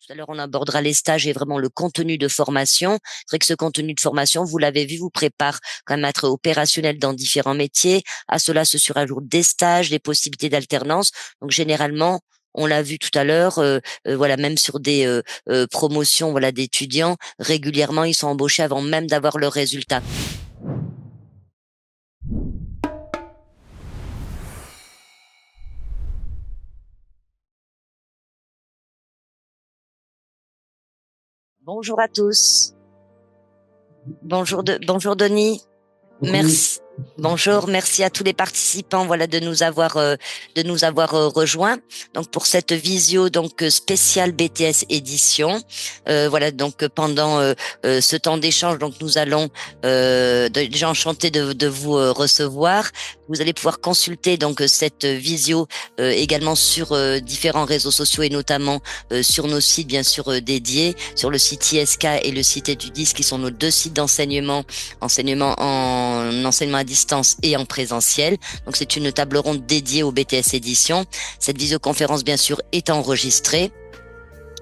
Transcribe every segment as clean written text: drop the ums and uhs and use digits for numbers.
Tout à l'heure, on abordera les stages et vraiment le contenu de formation. C'est vrai que ce contenu de formation, vous l'avez vu, vous prépare quand même à être opérationnel dans différents métiers. À cela se surajoutent des stages, des possibilités d'alternance. Donc généralement, on l'a vu tout à l'heure, voilà, même sur des promotions, voilà, d'étudiants, régulièrement, ils sont embauchés avant même d'avoir leurs résultats. Bonjour à tous. Bonjour Denis. Bonjour. Merci. Bonjour, merci à tous les participants, voilà, de nous avoir rejoints. Donc pour cette visio donc spéciale BTS édition, voilà, donc pendant ce temps d'échange, donc nous allons déjà enchanté de vous recevoir. Vous allez pouvoir consulter donc cette visio également sur différents réseaux sociaux et notamment sur nos sites bien sûr dédiés, sur le site ISK et le site Edudis qui sont nos deux sites d'enseignement, enseignement à distance et en présentiel. Donc c'est une table ronde dédiée au BTS édition. Cette visioconférence bien sûr est enregistrée.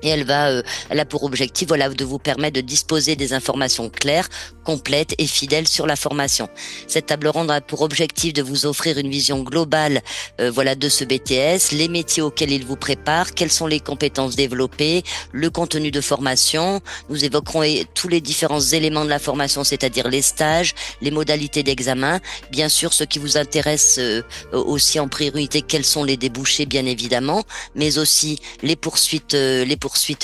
Et elle a pour objectif, voilà, de vous permettre de disposer des informations claires, complètes et fidèles sur la formation. Cette table ronde a pour objectif de vous offrir une vision globale, voilà, de ce BTS, les métiers auxquels il vous prépare, quelles sont les compétences développées, le contenu de formation. Nous évoquerons tous les différents éléments de la formation, c'est-à-dire les stages, les modalités d'examen, bien sûr, ce qui vous intéresse aussi en priorité, quels sont les débouchés, bien évidemment, mais aussi les poursuites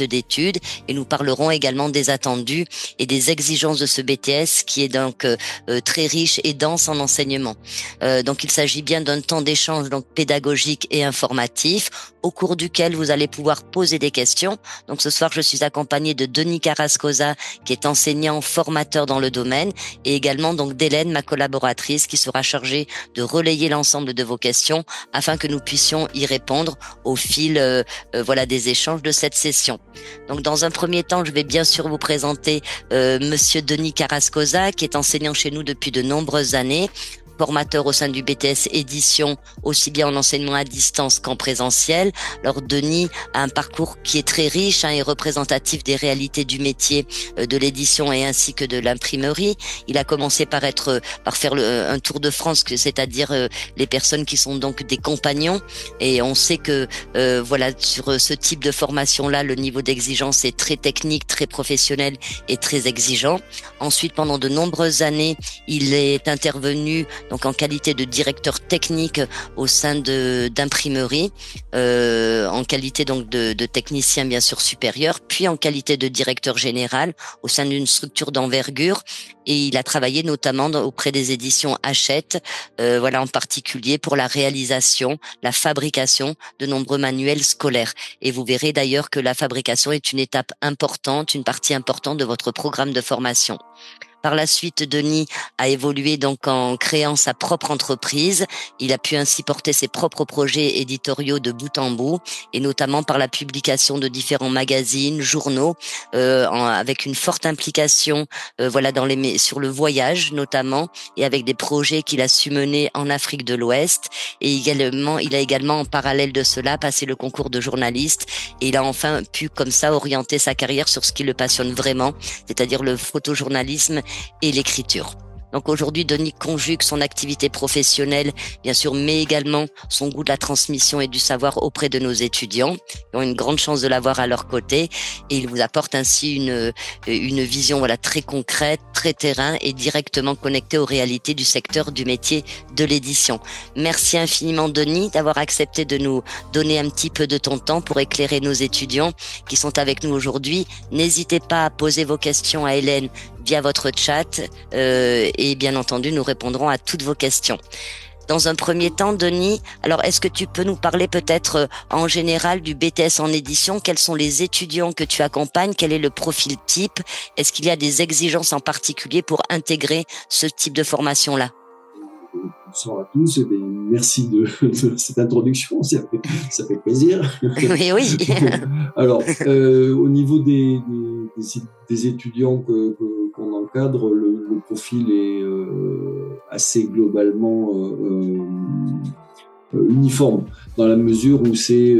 d'études, et nous parlerons également des attendus et des exigences de ce BTS qui est donc très riche et dense en enseignement. Donc il s'agit bien d'un temps d'échange donc pédagogique et informatif au cours duquel vous allez pouvoir poser des questions. Donc ce soir, je suis accompagnée de Denis Carrascosa qui est enseignant formateur dans le domaine et également donc d'Hélène, ma collaboratrice, qui sera chargée de relayer l'ensemble de vos questions afin que nous puissions y répondre au fil voilà, des échanges de cette session. Donc dans un premier temps, je vais bien sûr vous présenter Monsieur Denis Carrascosa, qui est enseignant chez nous depuis de nombreuses années, formateur au sein du BTS édition, aussi bien en enseignement à distance qu'en présentiel. Alors Denis a un parcours qui est très riche et représentatif des réalités du métier de l'édition et ainsi que de l'imprimerie. Il a commencé par faire un tour de France, c'est-à-dire les personnes qui sont donc des compagnons. Et on sait que voilà, sur ce type de formation-là, le niveau d'exigence est très technique, très professionnel et très exigeant. Ensuite, pendant de nombreuses années, il est intervenu donc en qualité de directeur technique au sein d'imprimerie, en qualité donc de technicien bien sûr supérieur, puis en qualité de directeur général au sein d'une structure d'envergure. Et il a travaillé notamment auprès des éditions Hachette, voilà, en particulier pour la réalisation, la fabrication de nombreux manuels scolaires. Et vous verrez d'ailleurs que la fabrication est une étape importante, une partie importante de votre programme de formation. Par la suite, Denis a évolué donc en créant sa propre entreprise. Il a pu ainsi porter ses propres projets éditoriaux de bout en bout, et notamment par la publication de différents magazines, journaux, avec une forte implication, voilà, sur le voyage notamment, et avec des projets qu'il a su mener en Afrique de l'Ouest. Et également, il a également en parallèle de cela passé le concours de journaliste, et il a enfin pu comme ça orienter sa carrière sur ce qui le passionne vraiment, c'est-à-dire le photojournalisme et l'écriture. Donc aujourd'hui, Denis conjugue son activité professionnelle, bien sûr, mais également son goût de la transmission et du savoir auprès de nos étudiants, qui ont une grande chance de l'avoir à leur côté. Et il vous apporte ainsi une vision, voilà, très concrète, très terrain et directement connectée aux réalités du secteur du métier de l'édition. Merci infiniment, Denis, d'avoir accepté de nous donner un petit peu de ton temps pour éclairer nos étudiants qui sont avec nous aujourd'hui. N'hésitez pas à poser vos questions à Hélène via votre chat et bien entendu, nous répondrons à toutes vos questions. Dans un premier temps, Denis, alors est-ce que tu peux nous parler peut-être en général du BTS en édition? Quels sont les étudiants que tu accompagnes? Quel est le profil type? Est-ce qu'il y a des exigences en particulier pour intégrer ce type de formation-là? Bonsoir à tous, et merci de cette introduction, ça fait plaisir. Oui, oui. Alors, au niveau des étudiants qu'on encadre, le profil est assez globalement uniforme, dans la mesure où c'est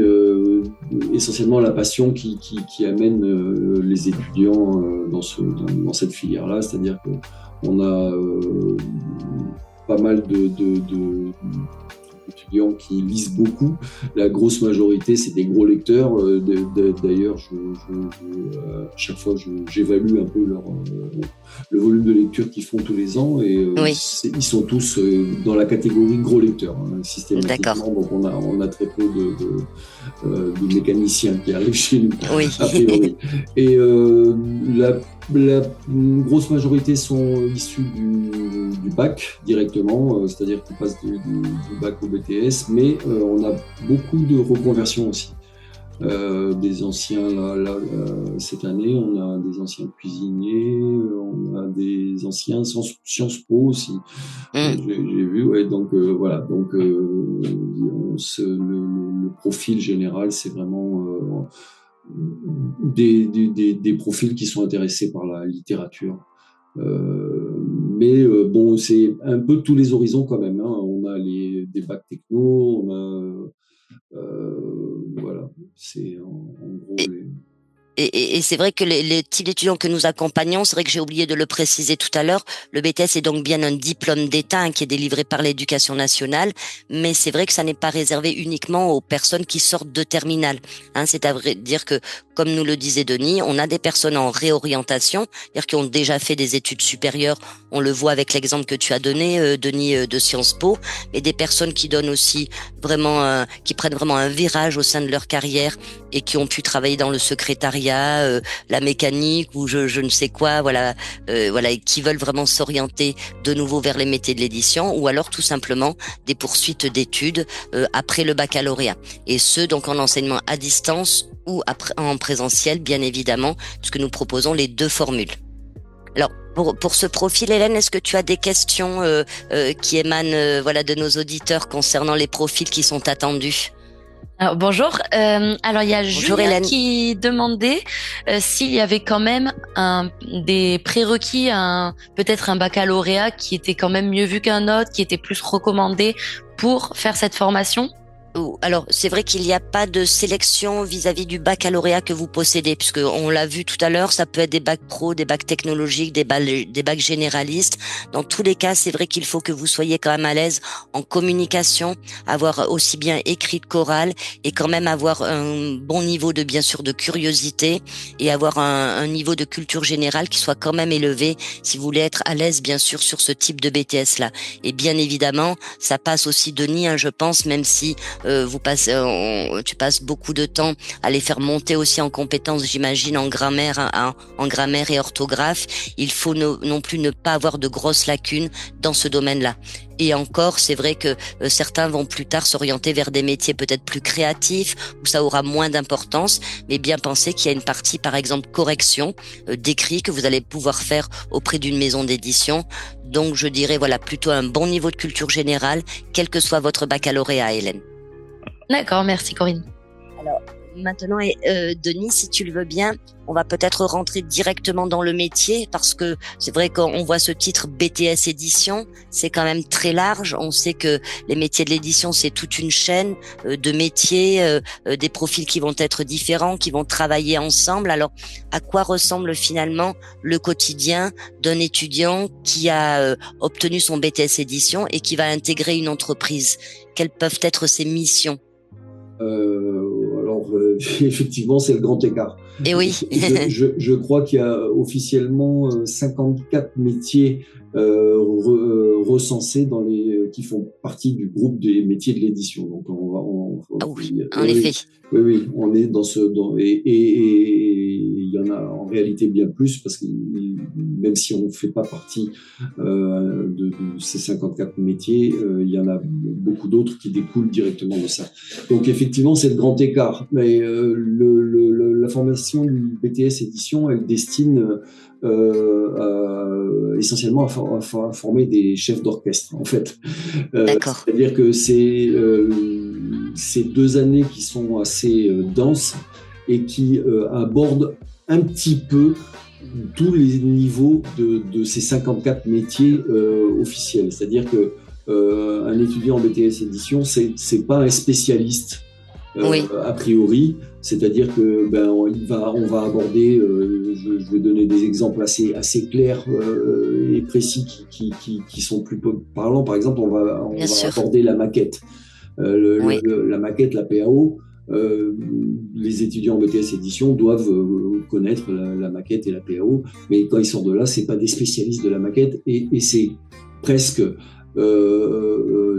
essentiellement la passion qui amène les étudiants dans cette filière-là, c'est-à-dire qu'on a pas mal d'étudiants qui lisent beaucoup. La grosse majorité, c'est des gros lecteurs. D'ailleurs, chaque fois, j'évalue un peu le volume de lecture qu'ils font tous les ans, et Oui. ils sont tous dans la catégorie gros lecteurs, systématiquement. D'accord. Donc, on a très peu de mécaniciens qui arrivent chez nous, Oui. a priori. Et la grosse majorité sont issus du bac directement, c'est-à-dire qu'ils passent du bac au BTS, mais on a beaucoup de reconversions aussi. Des anciens, cette année, on a des anciens cuisiniers, on a des anciens Sciences Po aussi. J'ai vu, ouais, donc voilà, donc le profil général, c'est vraiment des profils qui sont intéressés par la littérature. Mais bon, c'est un peu tous les horizons quand même, hein. On a des bacs techno, on a voilà, c'est en gros les... Et c'est vrai que les types d'étudiants que nous accompagnons, c'est vrai que j'ai oublié de le préciser tout à l'heure, le BTS est donc bien un diplôme d'État qui est délivré par l'Éducation nationale, mais c'est vrai que ça n'est pas réservé uniquement aux personnes qui sortent de terminale. C'est à vrai dire que, comme nous le disait Denis, on a des personnes en réorientation, c'est-à-dire qui ont déjà fait des études supérieures, on le voit avec l'exemple que tu as donné, Denis, de Sciences Po, et des personnes qui donnent aussi vraiment, qui prennent vraiment un virage au sein de leur carrière et qui ont pu travailler dans le secrétariat, la mécanique ou je ne sais quoi, voilà, et qui veulent vraiment s'orienter de nouveau vers les métiers de l'édition, ou alors tout simplement des poursuites d'études après le baccalauréat. Et ce, donc en enseignement à distance ou en présentiel, bien évidemment, puisque nous proposons les deux formules. Alors, pour ce profil, Hélène, est-ce que tu as des questions qui émanent voilà, de nos auditeurs concernant les profils qui sont attendus ? Alors, bonjour. Alors, il y a Bonjour, Julien Hélène. qui demandait s'il y avait quand même des prérequis, peut-être un baccalauréat qui était quand même mieux vu qu'un autre, qui était plus recommandé pour faire cette formation. Alors, c'est vrai qu'il n'y a pas de sélection vis-à-vis du baccalauréat que vous possédez, puisque on l'a vu tout à l'heure, ça peut être des bacs pro, des bacs technologiques, des bacs généralistes. Dans tous les cas, c'est vrai qu'il faut que vous soyez quand même à l'aise en communication, avoir aussi bien écrit que chorale, et quand même avoir un bon niveau bien sûr, de curiosité, et avoir un niveau de culture générale qui soit quand même élevé, si vous voulez être à l'aise, bien sûr, sur ce type de BTS-là. Et bien évidemment, ça passe aussi, Denis, je pense, même si tu passes beaucoup de temps à les faire monter aussi en compétences, j'imagine, en grammaire et orthographe. Il faut non plus ne pas avoir de grosses lacunes dans ce domaine-là. Et encore, c'est vrai que certains vont plus tard s'orienter vers des métiers peut-être plus créatifs, où ça aura moins d'importance, mais bien penser qu'il y a une partie, par exemple, correction d'écrit que vous allez pouvoir faire auprès d'une maison d'édition. Donc, je dirais, voilà, plutôt un bon niveau de culture générale, quel que soit votre baccalauréat, Hélène. D'accord, merci Corinne. Alors, maintenant, Denis, si tu le veux bien, on va peut-être rentrer directement dans le métier, parce que c'est vrai qu'on voit ce titre BTS édition, c'est quand même très large. On sait que les métiers de l'édition, c'est toute une chaîne de métiers, des profils qui vont être différents, qui vont travailler ensemble. Alors, à quoi ressemble finalement le quotidien d'un étudiant qui a obtenu son BTS édition et qui va intégrer une entreprise ? Quelles peuvent être ses missions ? Alors, effectivement, c'est le grand écart. Et oui. je crois qu'il y a officiellement 54 métiers recensés qui font partie du groupe des métiers de l'édition. Donc, en effet. Oui, on est et il y en a en réalité bien plus, parce que même si on ne fait pas partie de ces 54 métiers, il y en a beaucoup d'autres qui découlent directement de ça. Donc effectivement, c'est le grand écart. Mais la formation du BTS édition, elle destine essentiellement à former des chefs d'orchestre, en fait. D'accord. C'est-à-dire que c'est 2 années qui sont assez denses et qui abordent un petit peu tous les niveaux de ces 54 métiers officiels. C'est-à-dire que un étudiant en BTS édition, c'est pas un spécialiste a priori, c'est-à-dire que on va aborder, je vais donner des exemples assez clairs et précis qui sont plus parlants. Par exemple, on va aborder la maquette, la maquette, la PAO. Les étudiants en BTS édition doivent connaître la maquette et la PAO, mais quand ils sortent de là, c'est pas des spécialistes de la maquette et c'est presque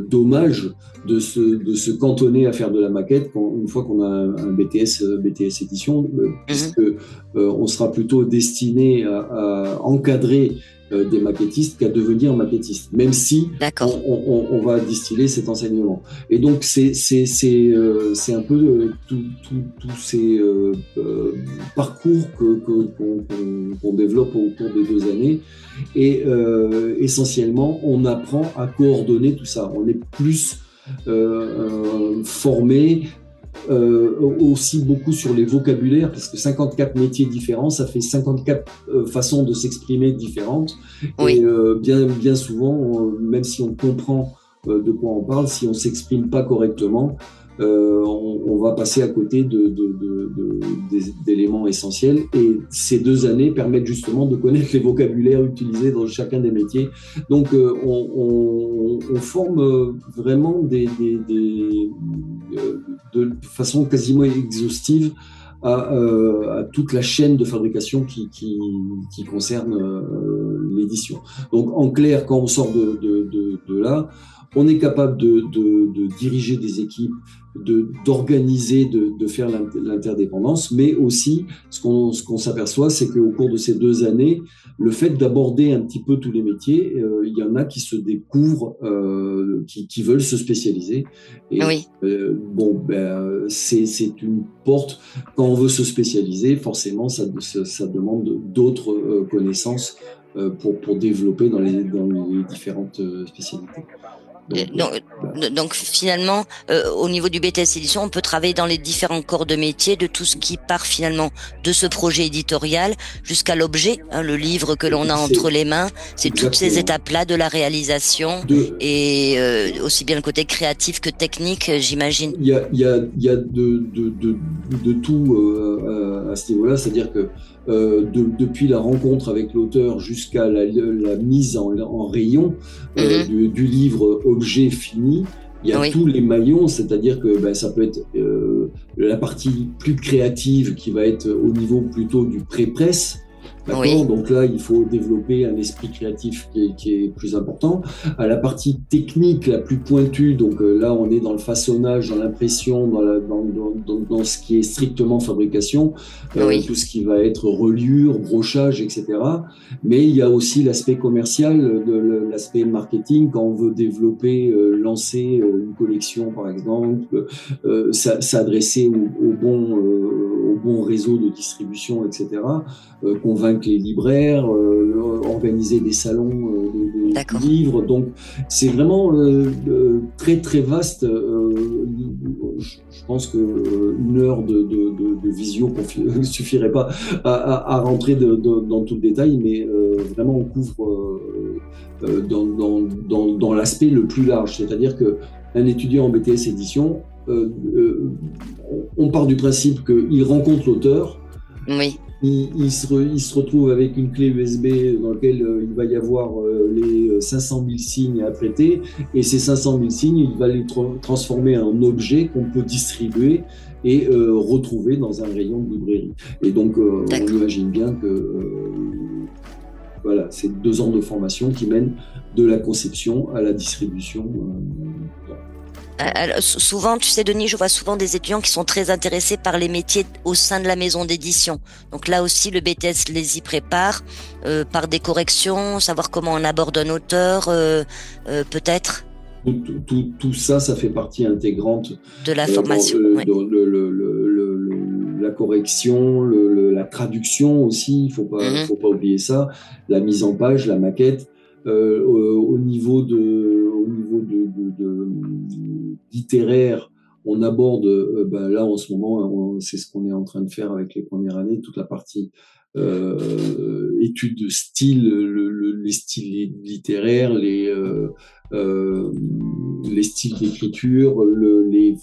dommage de se cantonner à faire de la maquette une fois qu'on a un BTS édition, puisque on sera plutôt destiné à encadrer des maquettistes qu'à devenir maquettiste, même si on va distiller cet enseignement. Et donc c'est un peu tous ces parcours qu'on développe au cours des 2 années. Et essentiellement, on apprend à coordonner tout ça. On est plus formé aussi beaucoup sur les vocabulaires, parce que 54 métiers différents, ça fait 54 façons de s'exprimer différentes. Oui. Et bien souvent, même si on comprend de quoi on parle, si on ne s'exprime pas correctement, on va passer à côté d'éléments essentiels. Et ces 2 années permettent justement de connaître les vocabulaires utilisés dans chacun des métiers. Donc, on forme vraiment de façon quasiment exhaustive à toute la chaîne de fabrication qui concerne l'édition. Donc, en clair, quand on sort de là, on est capable de diriger des équipes, d'organiser, de faire l'interdépendance, mais aussi ce qu'on s'aperçoit, c'est qu'au cours de ces 2 années, le fait d'aborder un petit peu tous les métiers, il y en a qui se découvrent, qui veulent se spécialiser. Et c'est une porte. Quand on veut se spécialiser, forcément, ça demande d'autres connaissances pour développer dans les différentes spécialités. Donc finalement, au niveau du BTS édition, on peut travailler dans les différents corps de métier, de tout ce qui part finalement de ce projet éditorial jusqu'à l'objet, le livre que l'on a entre les mains. C'est toutes ces étapes-là de la réalisation et aussi bien le côté créatif que technique, j'imagine. Il y a de tout à ce niveau-là, c'est-à-dire que depuis la rencontre avec l'auteur jusqu'à la mise en rayon du livre objet fini, il y a tous les maillons, c'est-à-dire que ça peut être la partie plus créative qui va être au niveau plutôt du pré-presse. D'accord, donc là, il faut développer un esprit créatif qui est plus important. À la partie technique la plus pointue, donc là, on est dans le façonnage, dans l'impression, dans ce qui est strictement fabrication, tout ce qui va être reliure, brochage, etc. Mais il y a aussi l'aspect commercial, l'aspect marketing, quand on veut développer, lancer une collection, par exemple, s'adresser au bon réseau de distribution, etc., convaincre les libraires, organiser des salons de livres. Donc, c'est vraiment très, très vaste. Je pense qu'une heure de visio ne suffirait pas à rentrer dans tout le détail, mais vraiment, on couvre dans l'aspect le plus large. C'est-à-dire qu'un étudiant en BTS édition, on part du principe qu'il rencontre l'auteur. Oui. Il se retrouve avec une clé USB dans laquelle il va y avoir les 500 000 signes à traiter, et ces 500 000 signes, il va les transformer en objets qu'on peut distribuer et retrouver dans un rayon de librairie. Et donc, on imagine bien que voilà, c'est 2 ans de formation qui mènent de la conception à la distribution. Alors, souvent, tu sais, Denis, je vois souvent des étudiants qui sont très intéressés par les métiers au sein de la maison d'édition. Donc là aussi, le BTS les y prépare par des corrections, savoir comment on aborde un auteur, peut-être. Tout ça, ça fait partie intégrante de la formation. La correction, la traduction aussi, il faut pas oublier ça, la mise en page, la maquette. Au niveau littéraire, on aborde, là en ce moment, c'est ce qu'on est en train de faire avec les premières années, toute la partie études de style, les styles littéraires, les styles d'écriture, les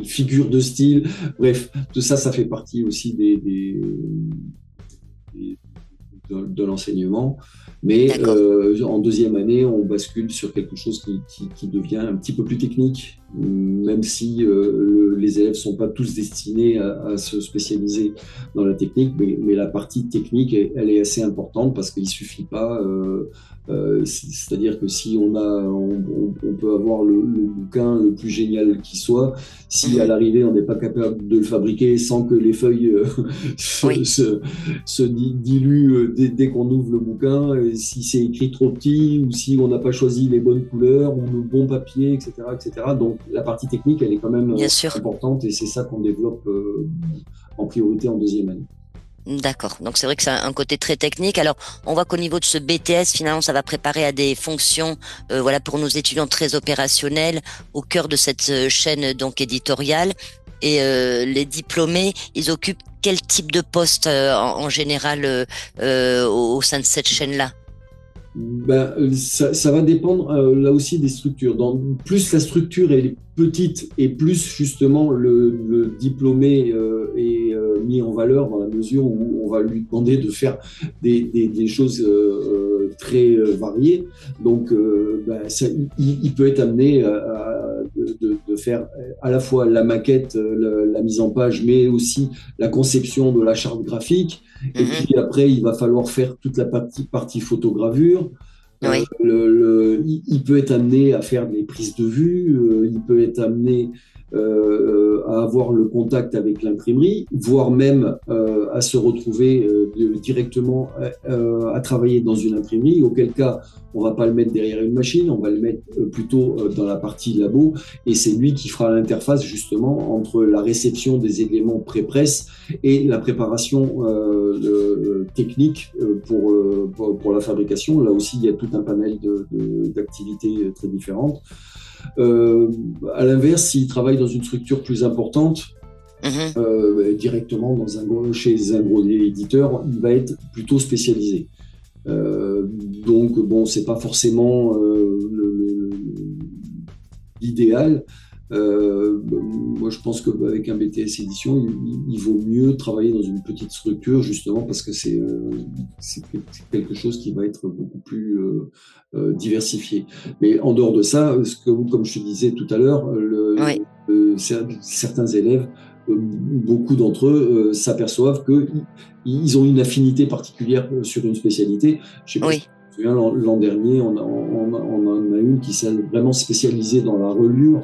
figures de style. Bref, tout ça, ça fait partie aussi de l'enseignement. Mais en deuxième année, on bascule sur quelque chose qui devient un petit peu plus technique, même si les élèves ne sont pas tous destinés à se spécialiser dans la technique, mais la partie technique, elle est assez importante parce qu'il ne suffit pas, c'est-à-dire que si on peut avoir le bouquin le plus génial qui soit, si à l'arrivée on n'est pas capable de le fabriquer sans que les feuilles se diluent dès qu'on ouvre le bouquin, si c'est écrit trop petit ou si on n'a pas choisi les bonnes couleurs ou le bon papier, etc., etc. Donc la partie technique, elle est quand même importante et c'est ça qu'on développe en priorité en deuxième année. D'accord. Donc c'est vrai que c'est un côté très technique. Alors on voit qu'au niveau de ce BTS, finalement, ça va préparer à des fonctions, pour nos étudiants très opérationnels au cœur de cette chaîne donc éditoriale. Et les diplômés, ils occupent quel type de poste en général au sein de cette chaîne-là? Ça va dépendre là aussi des structures. Plus la structure est petite et plus justement le diplômé est mis en valeur dans la mesure où on va lui demander de faire des choses très variées. Donc il peut être amené de faire à la fois la maquette, la mise en page, mais aussi la conception de la charte graphique. Et puis après, il va falloir faire toute la partie photogravure. Oui. Il peut être amené à faire des prises de vue, il peut être amené à avoir le contact avec l'imprimerie, voire même à se retrouver directement à travailler dans une imprimerie, auquel cas on va pas le mettre derrière une machine, on va le mettre plutôt dans la partie labo, et c'est lui qui fera l'interface justement entre la réception des éléments pré-presse et la préparation technique pour la fabrication. Là aussi, il y a tout un panel d'activités très différentes. À l'inverse, s'il travaille dans une structure plus importante, directement chez un gros éditeur, il va être plutôt spécialisé. Donc, bon, c'est pas forcément l'idéal. Moi, je pense qu'avec un BTS édition, il vaut mieux travailler dans une petite structure, justement parce que c'est quelque chose qui va être beaucoup plus diversifié. Mais en dehors de ça, comme je te disais tout à l'heure, certains élèves, beaucoup d'entre eux s'aperçoivent qu'ils ont une affinité particulière sur une spécialité. Je sais pas si tu te souviens, l'an dernier, on en a une qui s'est vraiment spécialisée dans la reliure.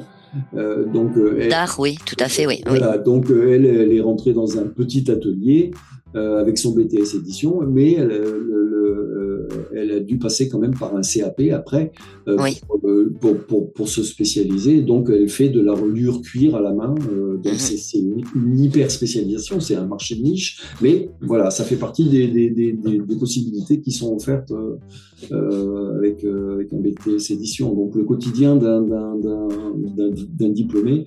D'art, oui, tout à fait, oui. Voilà, donc elle est rentrée dans un petit atelier avec son BTS édition, mais elle a dû passer quand même par un CAP après pour se spécialiser. Donc elle fait de la reliure cuir à la main. Donc c'est une hyper spécialisation, c'est un marché de niche, mais voilà, ça fait partie des possibilités qui sont offertes avec un BTS édition. Donc le quotidien d'un diplômé,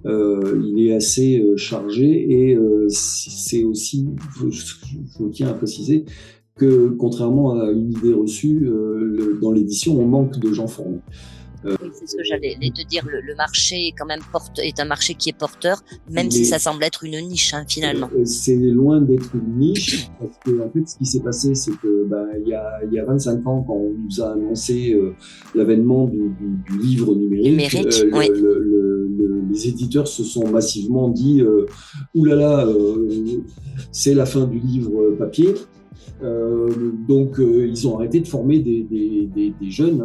il est assez chargé et c'est aussi, je tiens à préciser que contrairement à une idée reçue, dans l'édition, on manque de gens formés. Oui, c'est ce que j'allais te dire. Le marché est quand même est un marché qui est porteur, même si ça semble être une niche finalement. C'est loin d'être une niche, parce que en fait, ce qui s'est passé, c'est que il y a 25 ans, quand on nous a annoncé l'avènement du livre numérique, les éditeurs se sont massivement dit oulala, c'est la fin du livre papier. Donc ils ont arrêté de former des jeunes,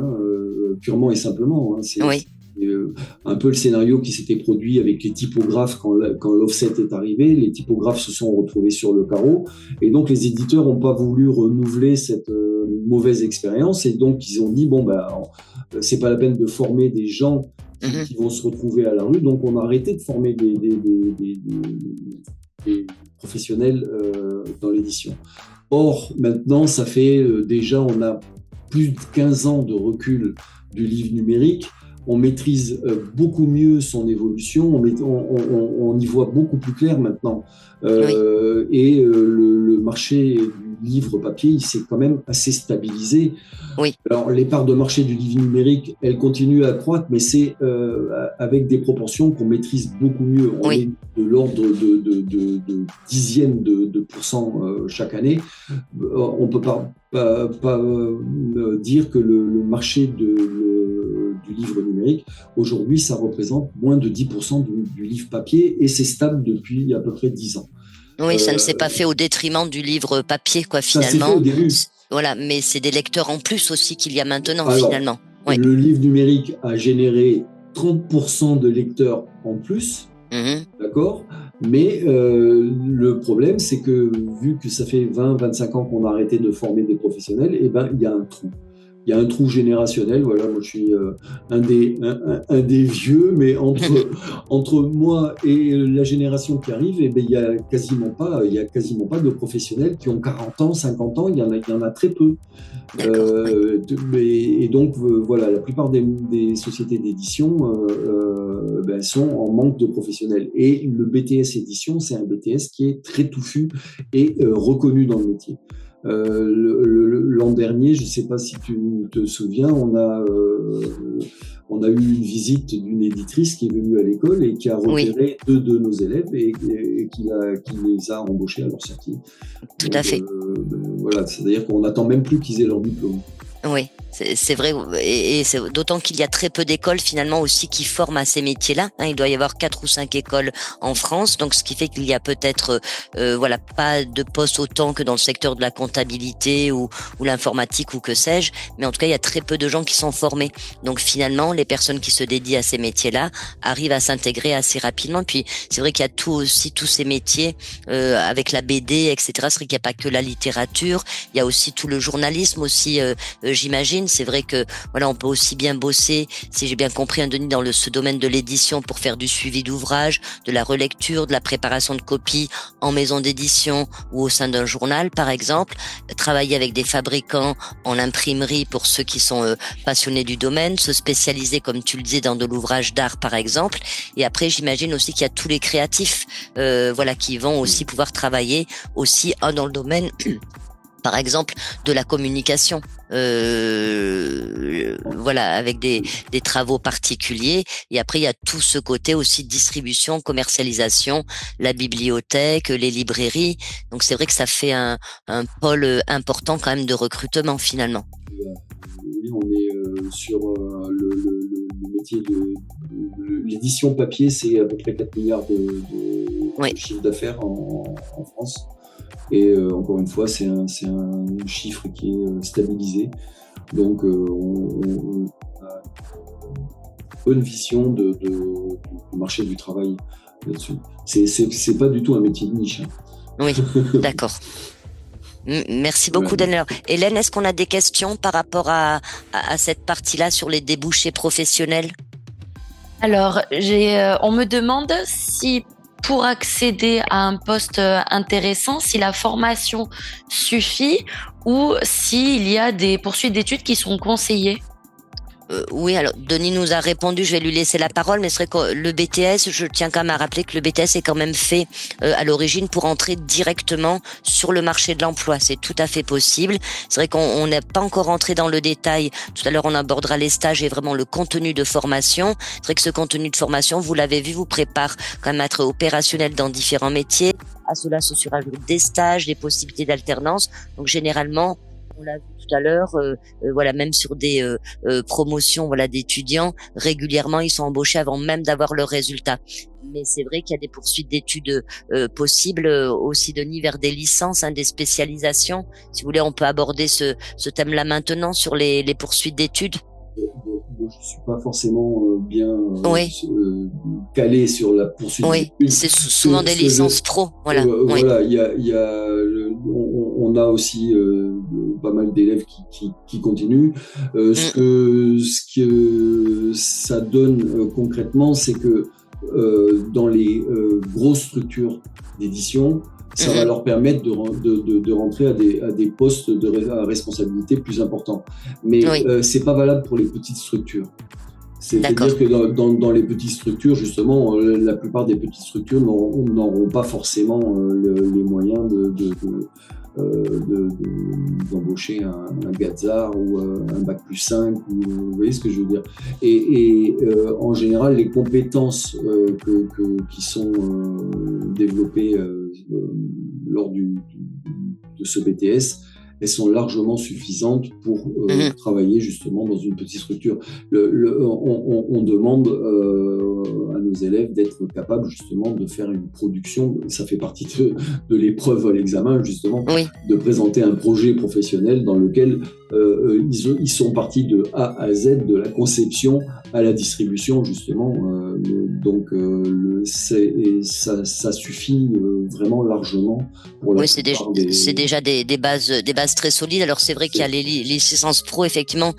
purement et simplement. C'est un peu le scénario qui s'était produit avec les typographes quand l'offset est arrivé. Les typographes se sont retrouvés sur le carreau et donc les éditeurs n'ont pas voulu renouveler cette mauvaise expérience et donc ils ont dit c'est pas la peine de former des gens qui vont se retrouver à la rue, donc on a arrêté de former des professionnels dans l'édition. Or, maintenant, ça fait déjà, on a plus de 15 ans de recul du livre numérique. on maîtrise beaucoup mieux son évolution, on y voit beaucoup plus clair maintenant. Et le marché du livre papier, il s'est quand même assez stabilisé. Oui. Alors, les parts de marché du livre numérique, elles continuent à croître, mais c'est avec des proportions qu'on maîtrise beaucoup mieux. On est de l'ordre de dixièmes de pourcent chaque année. On peut pas dire que le marché du livre numérique, aujourd'hui, ça représente moins de 10% du livre papier et c'est stable depuis à peu près 10 ans. Oui, ça ne s'est pas fait au détriment du livre papier, quoi, finalement. Ça s'est fait au début. Voilà, mais c'est des lecteurs en plus aussi qu'il y a maintenant, alors, finalement. Oui. Le livre numérique a généré 30% de lecteurs en plus, d'accord ? Mais le problème, c'est que vu que ça fait 20-25 ans qu'on a arrêté de former des professionnels, eh ben, il y a un trou. Il y a un trou générationnel. Voilà, moi je suis un des vieux, mais entre moi et la génération qui arrive, eh ben, il y a quasiment pas de professionnels qui ont 40 ans, 50 ans. Il y en a très peu. Et donc voilà, la plupart des sociétés d'édition sont en manque de professionnels. Et le BTS édition, c'est un BTS qui est très touffu et reconnu dans le métier. L'an dernier, je ne sais pas si tu te souviens, on a eu une visite d'une éditrice qui est venue à l'école et qui a repéré 2 de nos élèves et qui les a embauchés à leur sortie. Tout à fait. Voilà, c'est-à-dire qu'on n'attend même plus qu'ils aient leur diplôme. Oui, c'est vrai, et c'est d'autant qu'il y a très peu d'écoles finalement aussi qui forment à ces métiers-là. Il doit y avoir 4 ou 5 écoles en France, donc ce qui fait qu'il y a peut-être pas de postes autant que dans le secteur de la comptabilité ou l'informatique ou que sais-je, mais en tout cas il y a très peu de gens qui sont formés. Donc finalement, les personnes qui se dédient à ces métiers-là arrivent à s'intégrer assez rapidement. Puis c'est vrai qu'il y a tous ces métiers avec la BD, etc. C'est vrai qu'il n'y a pas que la littérature, il y a aussi tout le journalisme aussi. J'imagine, c'est vrai que voilà, on peut aussi bien bosser, si j'ai bien compris, Denis, dans ce domaine de l'édition pour faire du suivi d'ouvrage, de la relecture, de la préparation de copies en maison d'édition ou au sein d'un journal, par exemple. Travailler avec des fabricants en imprimerie pour ceux qui sont passionnés du domaine, se spécialiser, comme tu le disais, dans de l'ouvrage d'art, par exemple. Et après, j'imagine aussi qu'il y a tous les créatifs, qui vont aussi pouvoir travailler aussi dans le domaine par exemple de la communication, avec des travaux particuliers. Et après il y a tout ce côté aussi distribution, commercialisation, la bibliothèque, les librairies. Donc c'est vrai que ça fait un pôle important quand même de recrutement finalement. On est sur le métier de l'édition papier, c'est à peu près 4 milliards de chiffre d'affaires en France. Et encore une fois, c'est un chiffre qui est stabilisé. Donc, on a une bonne vision du marché du travail là-dessus. C'est pas du tout un métier de niche. Oui, d'accord. Merci beaucoup, Daniel. Hélène, est-ce qu'on a des questions par rapport à cette partie-là sur les débouchés professionnels ? Alors, on me demande si pour accéder à un poste intéressant, si la formation suffit ou s'il y a des poursuites d'études qui sont conseillées. Oui, alors Denis nous a répondu, je vais lui laisser la parole, mais c'est vrai que le BTS, je tiens quand même à rappeler que le BTS est quand même fait à l'origine pour entrer directement sur le marché de l'emploi. C'est tout à fait possible. C'est vrai qu'on n'est pas encore entré dans le détail. Tout à l'heure, on abordera les stages et vraiment le contenu de formation. C'est vrai que ce contenu de formation, vous l'avez vu, vous prépare quand même à être opérationnel dans différents métiers. À cela se surajoutent des stages, des possibilités d'alternance. Donc généralement, on l'a vu tout à l'heure, même sur des promotions d'étudiants, régulièrement ils sont embauchés avant même d'avoir leurs résultats. Mais c'est vrai qu'il y a des poursuites d'études possibles aussi, Denis, vers des licences, des spécialisations. Si vous voulez, on peut aborder ce thème-là maintenant sur les poursuites d'études. Je suis pas forcément bien calé sur la poursuite d'études. Oui, c'est souvent des licences pro. Voilà. Voilà, on a aussi pas mal d'élèves qui continuent. Ce que ça donne concrètement, c'est que dans les grosses structures d'édition, ça va leur permettre de rentrer à des postes à responsabilité plus importants. Mais c'est pas valable pour les petites structures. C'est-à-dire que dans les petites structures, justement, la plupart des petites structures n'auront pas forcément les moyens d'embaucher un Gazar ou un Bac+5, vous voyez ce que je veux dire. Et en général, les compétences qui sont développées lors de ce BTS, elles sont largement suffisantes pour travailler justement dans une petite structure. On demande à nos élèves d'être capables justement de faire une production, ça fait partie de l'épreuve à l'examen justement, de présenter un projet professionnel dans lequel ils sont partis de A à Z, de la conception à la distribution justement. Donc ça suffit vraiment largement pour la plupart c'est déjà des bases très solides. Alors c'est vrai qu'il y a les licences pro effectivement,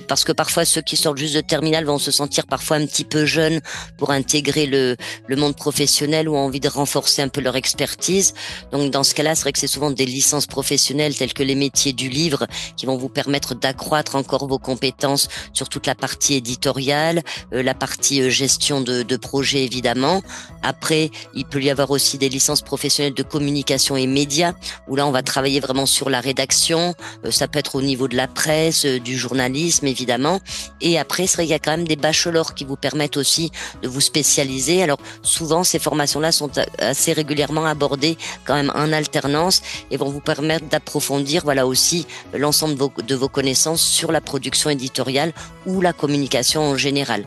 parce que parfois ceux qui sortent juste de terminale vont se sentir parfois un petit peu jeunes pour intégrer le monde professionnel ou ont envie de renforcer un peu leur expertise. Donc dans ce cas-là, c'est vrai que c'est souvent des licences professionnelles telles que les métiers du livre qui vont vous permettre d'accroître encore vos compétences sur toute la partie éditoriale, la partie gestion de projet évidemment. Après, il peut y avoir aussi des licences professionnelles de communication et médias où là on va travailler vraiment sur la rédaction, ça peut être au niveau de la presse, du journalisme évidemment. Et après, c'est vrai qu'il y a quand même des bachelors qui vous permettent aussi de vous spécialiser. Alors souvent ces formations-là sont assez régulièrement abordées quand même en alternance et vont vous permettre d'approfondir aussi l'ensemble de vos connaissances sur la production éditoriale ou la communication en général.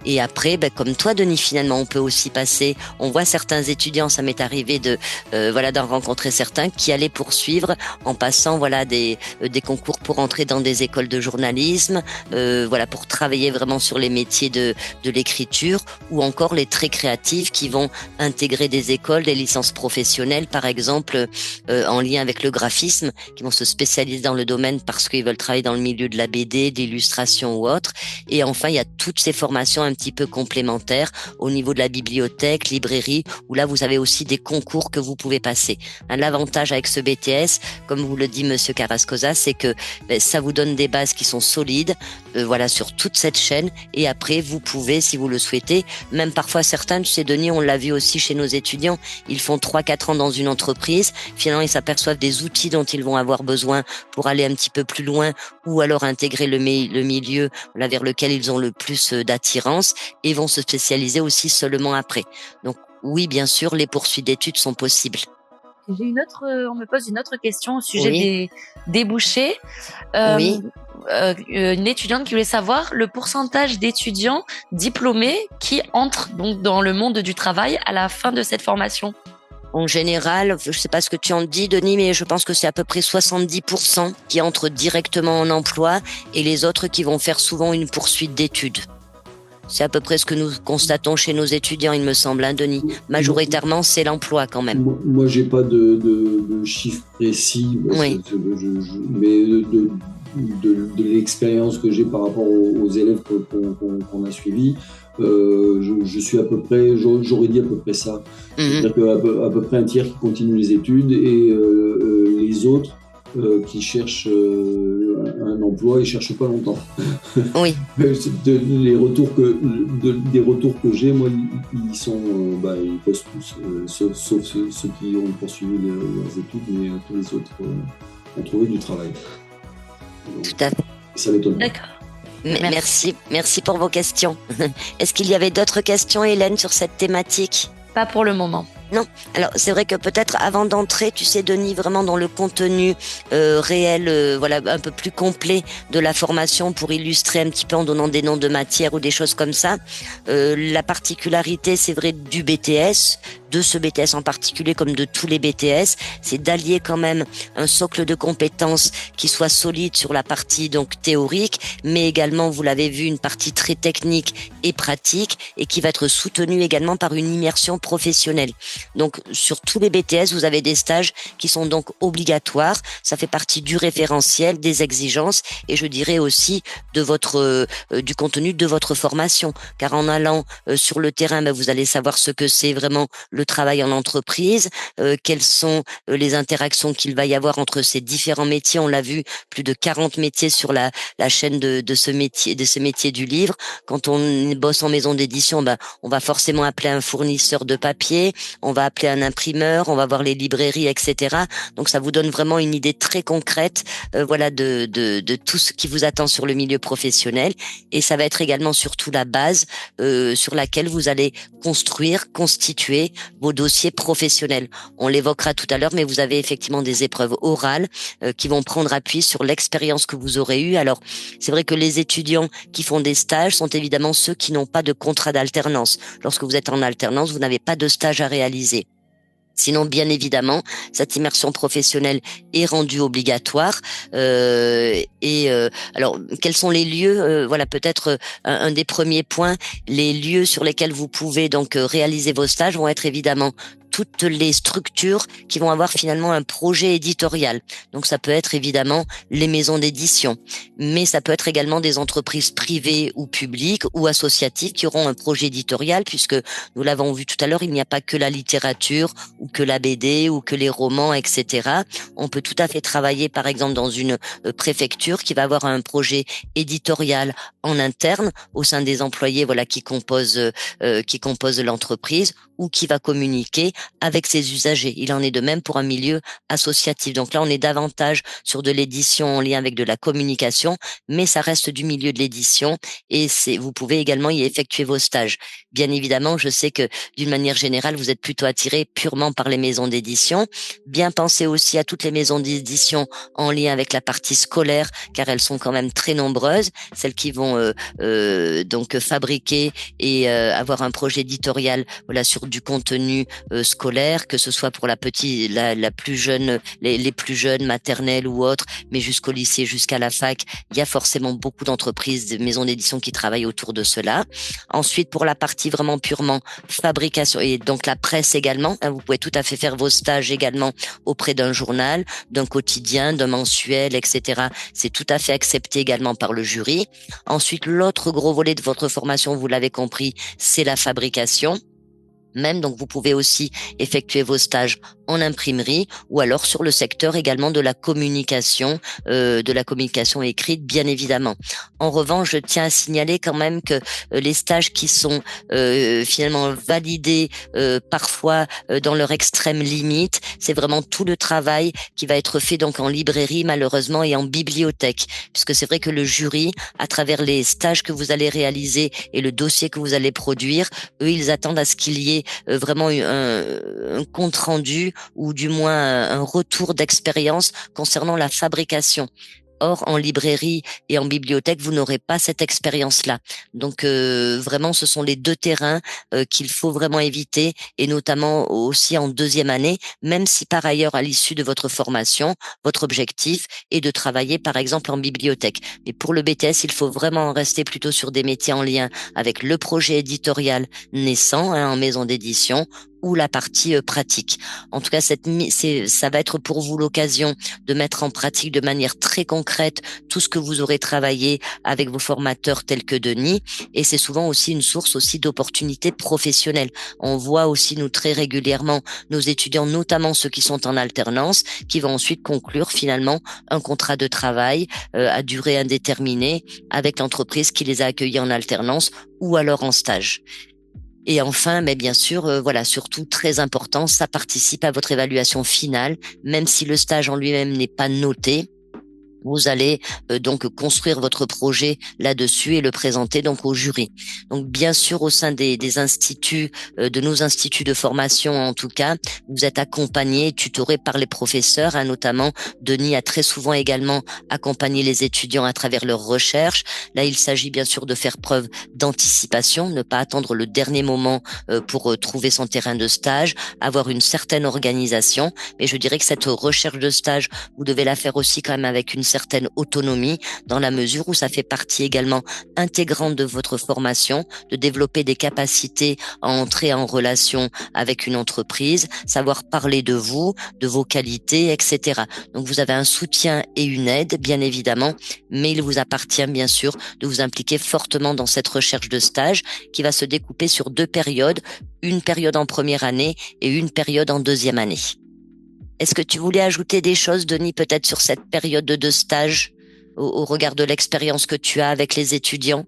Et après, comme toi, Denis, finalement, on peut aussi passer. On voit certains étudiants, ça m'est arrivé d'en rencontrer certains qui allaient poursuivre en passant des concours pour entrer dans des écoles de journalisme, pour travailler vraiment sur les métiers de l'écriture, ou encore les très créatifs qui vont intégrer des écoles, des licences professionnelles, par exemple, en lien avec le graphisme, qui vont se spécialiser dans le domaine parce qu'ils veulent travailler dans le milieu de la BD, de l'illustration ou autre. Et enfin, il y a toutes ces formations un petit peu complémentaires au niveau de la bibliothèque, librairie, où là vous avez aussi des concours que vous pouvez passer. L'avantage avec ce BTS, comme vous le dit Monsieur Carrascosa, c'est que ça vous donne des bases qui sont solides, sur toute cette chaîne. Et après, vous pouvez, si vous le souhaitez, même parfois certains, tu sais Denis, on l'a vu aussi chez nos étudiants, ils font 3-4 ans dans une entreprise, finalement ils s'aperçoivent des outils dont ils vont avoir besoin pour aller un petit peu plus loin, ou alors intégrer le milieu vers lequel ils ont le plus d'attirance, et vont se spécialiser aussi seulement après. Donc oui, bien sûr, les poursuites d'études sont possibles. On me pose une autre question au sujet des débouchés. Une étudiante qui voulait savoir le pourcentage d'étudiants diplômés qui entrent donc dans le monde du travail à la fin de cette formation. En général, je ne sais pas ce que tu en dis, Denis, mais je pense que c'est à peu près 70% qui entrent directement en emploi et les autres qui vont faire souvent une poursuite d'études. C'est à peu près ce que nous constatons chez nos étudiants, il me semble, Denis. Majoritairement, c'est l'emploi quand même. Moi, j'ai pas de chiffres précis, mais de l'expérience que j'ai par rapport aux élèves qu'on a suivis, je suis à peu près, j'aurais dit à peu près ça. C'est-à-dire qu'à peu près un tiers qui continue les études et les autres qui cherchent un emploi et cherchent pas longtemps. Oui. Des retours que j'ai, moi, ils sont, ils postent tous, sauf ceux qui ont poursuivi leurs études, mais tous les autres ont trouvé du travail. Donc, tout à fait. Ça m'étonne. D'accord. Merci pour vos questions. Est-ce qu'il y avait d'autres questions, Hélène, sur cette thématique ? Pas pour le moment. Non. Alors c'est vrai que peut-être avant d'entrer, tu sais Denis, vraiment dans le contenu réel, un peu plus complet de la formation pour illustrer un petit peu en donnant des noms de matières ou des choses comme ça. La particularité, c'est vrai, du BTS, de ce BTS en particulier comme de tous les BTS, c'est d'allier quand même un socle de compétences qui soit solide sur la partie donc théorique, mais également, vous l'avez vu, une partie très technique et pratique et qui va être soutenue également par une immersion professionnelle. Donc, sur tous les BTS, vous avez des stages qui sont donc obligatoires. Ça fait partie du référentiel, des exigences et je dirais aussi de votre du contenu de votre formation. Car en allant sur le terrain, vous allez savoir ce que c'est vraiment le travail en entreprise, quelles sont les interactions qu'il va y avoir entre ces différents métiers. On l'a vu, plus de 40 métiers sur la chaîne de ce métier du livre. Quand on bosse en maison d'édition, on va forcément appeler un fournisseur de papier, on va appeler un imprimeur, on va voir les librairies, etc. Donc ça vous donne vraiment une idée très concrète, de tout ce qui vous attend sur le milieu professionnel. Et ça va être également surtout la base sur laquelle vous allez constituer vos dossiers professionnels. On l'évoquera tout à l'heure, mais vous avez effectivement des épreuves orales qui vont prendre appui sur l'expérience que vous aurez eue. Alors, c'est vrai que les étudiants qui font des stages sont évidemment ceux qui n'ont pas de contrat d'alternance. Lorsque vous êtes en alternance, vous n'avez pas de stage à réaliser. Sinon, bien évidemment, cette immersion professionnelle est rendue obligatoire. Alors, quels sont les lieux peut-être un des premiers points. Les lieux sur lesquels vous pouvez donc réaliser vos stages vont être évidemment toutes les structures qui vont avoir finalement un projet éditorial. Donc ça peut être évidemment les maisons d'édition, mais ça peut être également des entreprises privées ou publiques ou associatives qui auront un projet éditorial, puisque nous l'avons vu tout à l'heure, il n'y a pas que la littérature ou que la BD ou que les romans, etc. On peut tout à fait travailler par exemple dans une préfecture qui va avoir un projet éditorial en interne au sein des employés qui composent l'entreprise, ou qui va communiquer avec ses usagers. Il en est de même pour un milieu associatif. Donc là, on est davantage sur de l'édition en lien avec de la communication, mais ça reste du milieu de l'édition et vous pouvez également y effectuer vos stages. Bien évidemment, je sais que d'une manière générale, vous êtes plutôt attiré purement par les maisons d'édition. Bien penser aussi à toutes les maisons d'édition en lien avec la partie scolaire, car elles sont quand même très nombreuses, celles qui vont donc fabriquer et avoir un projet éditorial sur du contenu scolaire, que ce soit pour la plus jeune, les plus jeunes, maternelles ou autres, mais jusqu'au lycée, jusqu'à la fac, il y a forcément beaucoup d'entreprises, de maisons d'édition qui travaillent autour de cela. Ensuite, pour la partie vraiment purement fabrication et donc la presse également, vous pouvez tout à fait faire vos stages également auprès d'un journal, d'un quotidien, d'un mensuel, etc. C'est tout à fait accepté également par le jury. Ensuite, l'autre gros volet de votre formation, vous l'avez compris, c'est la fabrication. Donc vous pouvez aussi effectuer vos stages en imprimerie ou alors sur le secteur également de la communication écrite, bien évidemment. En revanche, je tiens à signaler quand même que les stages qui sont finalement validés parfois dans leur extrême limite, c'est vraiment tout le travail qui va être fait donc en librairie malheureusement et en bibliothèque, puisque c'est vrai que le jury, à travers les stages que vous allez réaliser et le dossier que vous allez produire, eux ils attendent à ce qu'il y ait vraiment un compte rendu ou du moins un retour d'expérience concernant la fabrication. Or, en librairie et en bibliothèque, vous n'aurez pas cette expérience-là. Donc, vraiment, ce sont les deux terrains qu'il faut vraiment éviter, et notamment aussi en deuxième année, même si par ailleurs, à l'issue de votre formation, votre objectif est de travailler, par exemple, en bibliothèque. Mais pour le BTS, il faut vraiment rester plutôt sur des métiers en lien avec le projet éditorial naissant en maison d'édition, ou la partie pratique. En tout cas, ça va être pour vous l'occasion de mettre en pratique de manière très concrète tout ce que vous aurez travaillé avec vos formateurs tels que Denis, et c'est souvent aussi une source aussi d'opportunités professionnelles. On voit aussi nous très régulièrement nos étudiants, notamment ceux qui sont en alternance, qui vont ensuite conclure finalement un contrat de travail à durée indéterminée avec l'entreprise qui les a accueillis en alternance ou alors en stage. Et enfin, mais bien sûr, surtout très important, ça participe à votre évaluation finale, même si le stage en lui-même n'est pas noté. Vous allez donc construire votre projet là-dessus et le présenter donc au jury. Donc bien sûr, au sein des instituts, de nos instituts de formation en tout cas, vous êtes accompagné, tutoré par les professeurs, notamment Denis a très souvent également accompagné les étudiants à travers leurs recherches. Là, il s'agit bien sûr de faire preuve d'anticipation, ne pas attendre le dernier moment pour trouver son terrain de stage, avoir une certaine organisation. Mais je dirais que cette recherche de stage, vous devez la faire aussi quand même avec une certaine autonomie dans la mesure où ça fait partie également intégrante de votre formation, de développer des capacités à entrer en relation avec une entreprise, savoir parler de vous, de vos qualités, etc. Donc vous avez un soutien et une aide, bien évidemment, mais il vous appartient bien sûr de vous impliquer fortement dans cette recherche de stage qui va se découper sur 2 périodes, une période en première année et une période en deuxième année. Est-ce que tu voulais ajouter des choses, Denis, peut-être sur cette période de stage au regard de l'expérience que tu as avec les étudiants?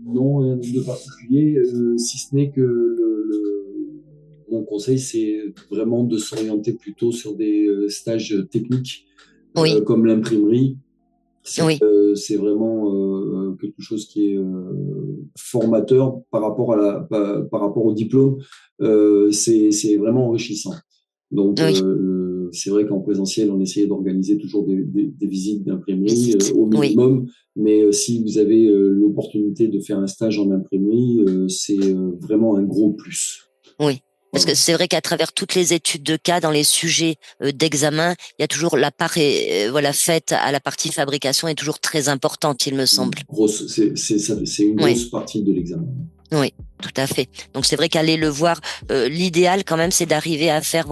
Non, rien de particulier, si ce n'est que mon conseil, c'est vraiment de s'orienter plutôt sur des stages techniques, Oui. comme l'imprimerie. Oui. C'est vraiment quelque chose qui est formateur par rapport au diplôme. C'est vraiment enrichissant. Donc, Oui. c'est vrai qu'en présentiel, on essayait d'organiser toujours des visites d'imprimerie au Oui. minimum. Mais si vous avez l'opportunité de faire un stage en imprimerie, c'est vraiment un gros plus. Oui. Parce que c'est vrai qu'à travers toutes les études de cas dans les sujets d'examen, il y a toujours la part faite à la partie fabrication est toujours très importante, il me semble. C'est une grosse partie de l'examen. Oui, tout à fait. Donc c'est vrai qu'aller le voir, l'idéal quand même, c'est d'arriver à faire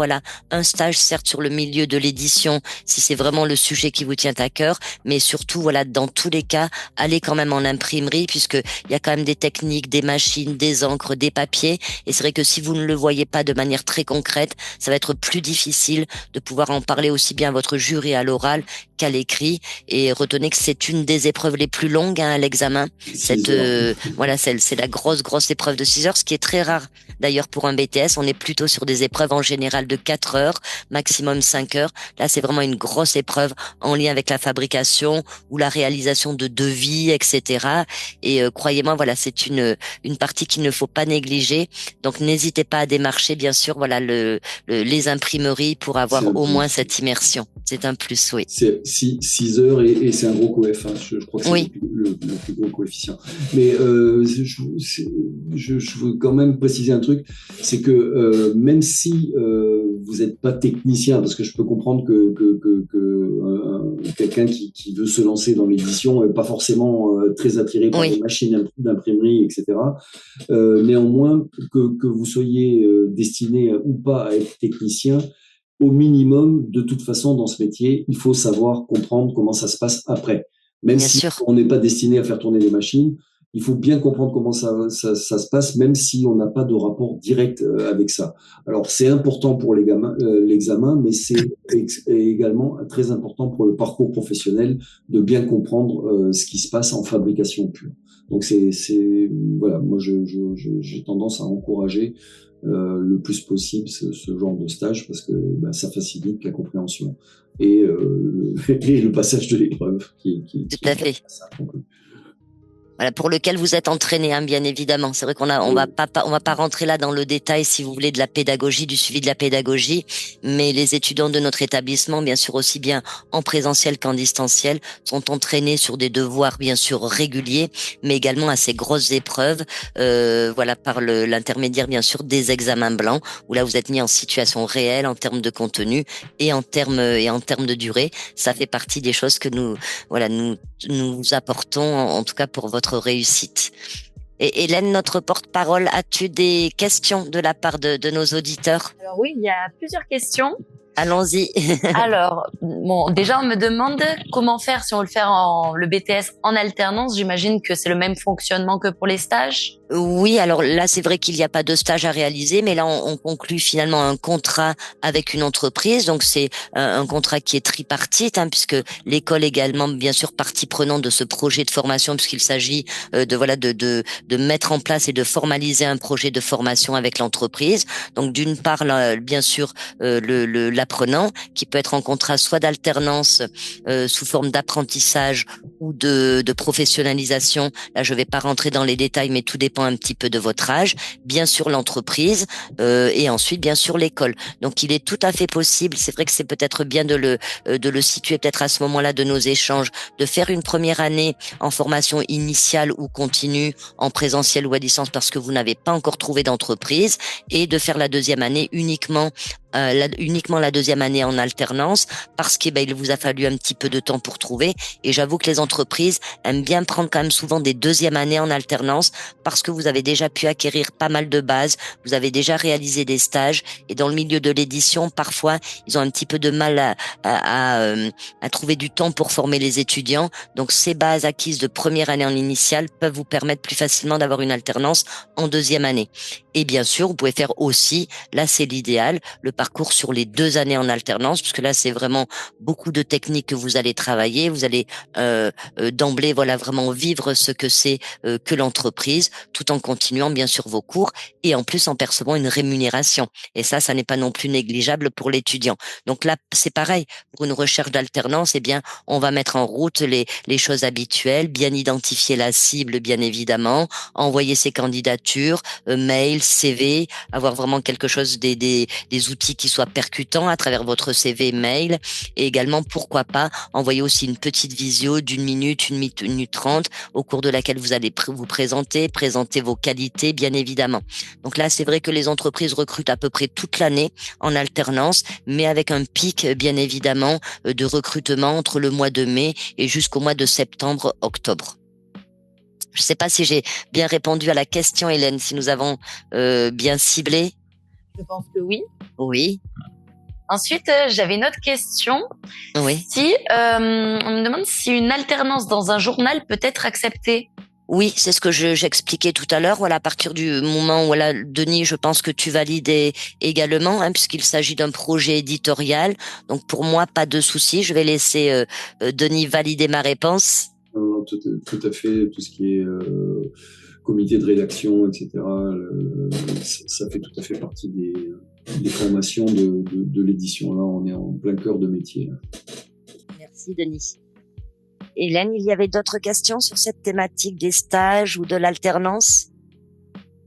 un stage certes sur le milieu de l'édition, si c'est vraiment le sujet qui vous tient à cœur, mais surtout dans tous les cas, aller quand même en imprimerie puisque il y a quand même des techniques, des machines, des encres, des papiers. Et c'est vrai que si vous ne le voyez pas de manière très concrète, ça va être plus difficile de pouvoir en parler aussi bien à votre jury à l'oral qu'à l'écrit. Et retenez que c'est une des épreuves les plus longues à l'examen. C'est la grosse épreuve de 6 heures, ce qui est très rare. D'ailleurs, pour un BTS, on est plutôt sur des épreuves en général de 4 heures, maximum 5 heures. Là, c'est vraiment une grosse épreuve en lien avec la fabrication ou la réalisation de devis, etc. Et croyez-moi, c'est une partie qu'il ne faut pas négliger. Donc, n'hésitez pas à démarcher, bien sûr, les imprimeries pour avoir au moins cette immersion. C'est un plus, oui. C'est 6 heures et c'est un gros coef. Je crois que c'est le plus gros coefficient. Mais je veux quand même préciser un truc, c'est que même si vous n'êtes pas technicien, parce que je peux comprendre que quelqu'un qui veut se lancer dans l'édition n'est pas forcément très attiré par les machines d'imprimerie, etc. Néanmoins, que vous soyez destiné ou pas à être technicien, au minimum, de toute façon, dans ce métier, il faut savoir comprendre comment ça se passe après. Même si on n'est pas destiné à faire tourner les machines, il faut bien comprendre comment ça se passe, même si on n'a pas de rapport direct avec ça. Alors, c'est important pour l'examen, mais c'est également très important pour le parcours professionnel de bien comprendre ce qui se passe en fabrication pure. Donc, moi, j'ai tendance à encourager le plus possible ce genre de stage parce que ça facilite la compréhension et le passage de l'épreuve tout à fait. Pour lequel vous êtes entraîné, bien évidemment. C'est vrai on va pas rentrer là dans le détail, si vous voulez, de la pédagogie, du suivi de la pédagogie, mais les étudiants de notre établissement, bien sûr, aussi bien en présentiel qu'en distanciel, sont entraînés sur des devoirs, bien sûr, réguliers, mais également à ces grosses épreuves, par l'intermédiaire, bien sûr, des examens blancs, où là, vous êtes mis en situation réelle en termes de contenu et en termes de durée. Ça fait partie des choses que nous apportons, en tout cas pour votre réussite. Et Hélène, notre porte-parole, as-tu des questions de la part de nos auditeurs? Alors oui, il y a plusieurs questions. Allons-y. Alors, déjà, on me demande comment faire si on veut le faire le BTS en alternance. J'imagine que c'est le même fonctionnement que pour les stages. Oui, alors là, c'est vrai qu'il n'y a pas de stage à réaliser, mais là, on conclut finalement un contrat avec une entreprise. Donc, c'est un contrat qui est tripartite, puisque l'école également, bien sûr, partie prenante de ce projet de formation, puisqu'il s'agit de mettre en place et de formaliser un projet de formation avec l'entreprise. Donc, d'une part, là, bien sûr, l'apprenant, qui peut être en contrat soit d'alternance sous forme d'apprentissage ou de professionnalisation. Là, je vais pas rentrer dans les détails, mais tout dépend un petit peu de votre âge, bien sûr l'entreprise et ensuite bien sûr l'école. Donc il est tout à fait possible, c'est vrai que c'est peut-être bien de le situer peut-être à ce moment-là de nos échanges, de faire une première année en formation initiale ou continue, en présentiel ou à distance parce que vous n'avez pas encore trouvé d'entreprise, et de faire la deuxième année uniquement uniquement la deuxième année en alternance parce qu'il il vous a fallu un petit peu de temps pour trouver. Et j'avoue que les entreprises aiment bien prendre quand même souvent des deuxièmes années en alternance parce que vous avez déjà pu acquérir pas mal de bases, vous avez déjà réalisé des stages. Et dans le milieu de l'édition, parfois, ils ont un petit peu de mal à trouver du temps pour former les étudiants. Donc, ces bases acquises de première année en initiale peuvent vous permettre plus facilement d'avoir une alternance en deuxième année. Et bien sûr, vous pouvez faire aussi, là c'est l'idéal, le parcours sur les 2 années en alternance, puisque là c'est vraiment beaucoup de techniques que vous allez travailler, vous allez d'emblée vraiment vivre ce que c'est que l'entreprise, tout en continuant bien sûr vos cours et en plus en percevant une rémunération. Et ça n'est pas non plus négligeable pour l'étudiant. Donc là c'est pareil, pour une recherche d'alternance, on va mettre en route les choses habituelles, bien identifier la cible bien évidemment, envoyer ses candidatures, mail, CV, avoir vraiment quelque chose des outils qui soient percutants à travers votre CV, mail, et également pourquoi pas envoyer aussi une petite visio d'1 minute, 1 minute 30 au cours de laquelle vous allez vous présenter vos qualités bien évidemment. Donc là c'est vrai que les entreprises recrutent à peu près toute l'année en alternance, mais avec un pic bien évidemment de recrutement entre le mois de mai et jusqu'au mois de septembre, octobre. Je ne sais pas si j'ai bien répondu à la question, Hélène, si nous avons bien ciblé. Je pense que oui. Oui. Ensuite, j'avais une autre question. Oui. On me demande si une alternance dans un journal peut être acceptée. Oui, c'est ce que j'expliquais tout à l'heure. Voilà, à partir du moment où, Denis, je pense que tu valides également, puisqu'il s'agit d'un projet éditorial. Donc pour moi, pas de souci. Je vais laisser Denis valider ma réponse. Tout à fait, tout ce qui est comité de rédaction, etc., ça fait tout à fait partie des formations de l'édition. Là, on est en plein cœur de métier. Merci, Denis. Hélène, il y avait d'autres questions sur cette thématique des stages ou de l'alternance?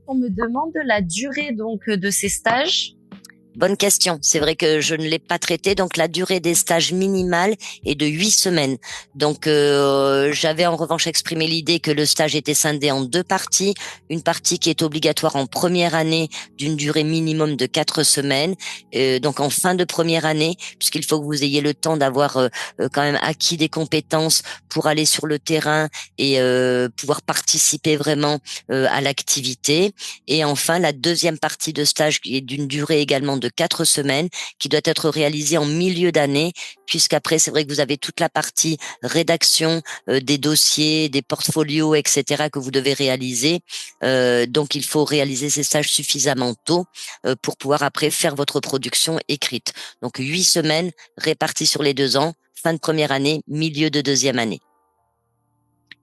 On me demande la durée donc de ces stages. Bonne question. C'est vrai que je ne l'ai pas traité. Donc, la durée des stages minimale est de 8 semaines. Donc, j'avais en revanche exprimé l'idée que le stage était scindé en 2 parties. Une partie qui est obligatoire en première année d'une durée minimum de 4 semaines. Donc, en fin de première année, puisqu'il faut que vous ayez le temps d'avoir quand même acquis des compétences pour aller sur le terrain et pouvoir participer vraiment à l'activité. Et enfin, la deuxième partie de stage qui est d'une durée également de 4 semaines, qui doit être réalisée en milieu d'année, puisqu'après, c'est vrai que vous avez toute la partie rédaction des dossiers, des portfolios, etc., que vous devez réaliser. Donc, il faut réaliser ces stages suffisamment tôt pour pouvoir après faire votre production écrite. Donc, 8 semaines réparties sur les 2 ans, fin de première année, milieu de deuxième année.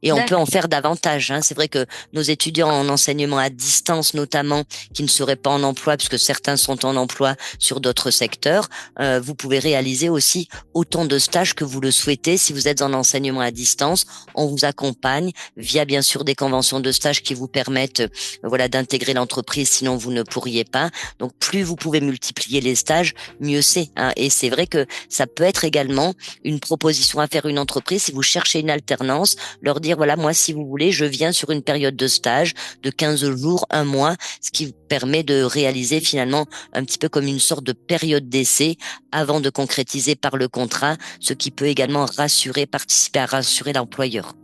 Et on peut en faire davantage. C'est vrai que nos étudiants en enseignement à distance, notamment, qui ne seraient pas en emploi, puisque certains sont en emploi sur d'autres secteurs, vous pouvez réaliser aussi autant de stages que vous le souhaitez. Si vous êtes en enseignement à distance, on vous accompagne via bien sûr des conventions de stage qui vous permettent d'intégrer l'entreprise, sinon vous ne pourriez pas. Donc plus vous pouvez multiplier les stages, mieux c'est. Et c'est vrai que ça peut être également une proposition à faire une entreprise si vous cherchez une alternance, leur dire voilà, moi, si vous voulez, je viens sur une période de stage de 15 jours, 1 mois, ce qui vous permet de réaliser finalement un petit peu comme une sorte de période d'essai avant de concrétiser par le contrat, ce qui peut également participer à rassurer l'employeur.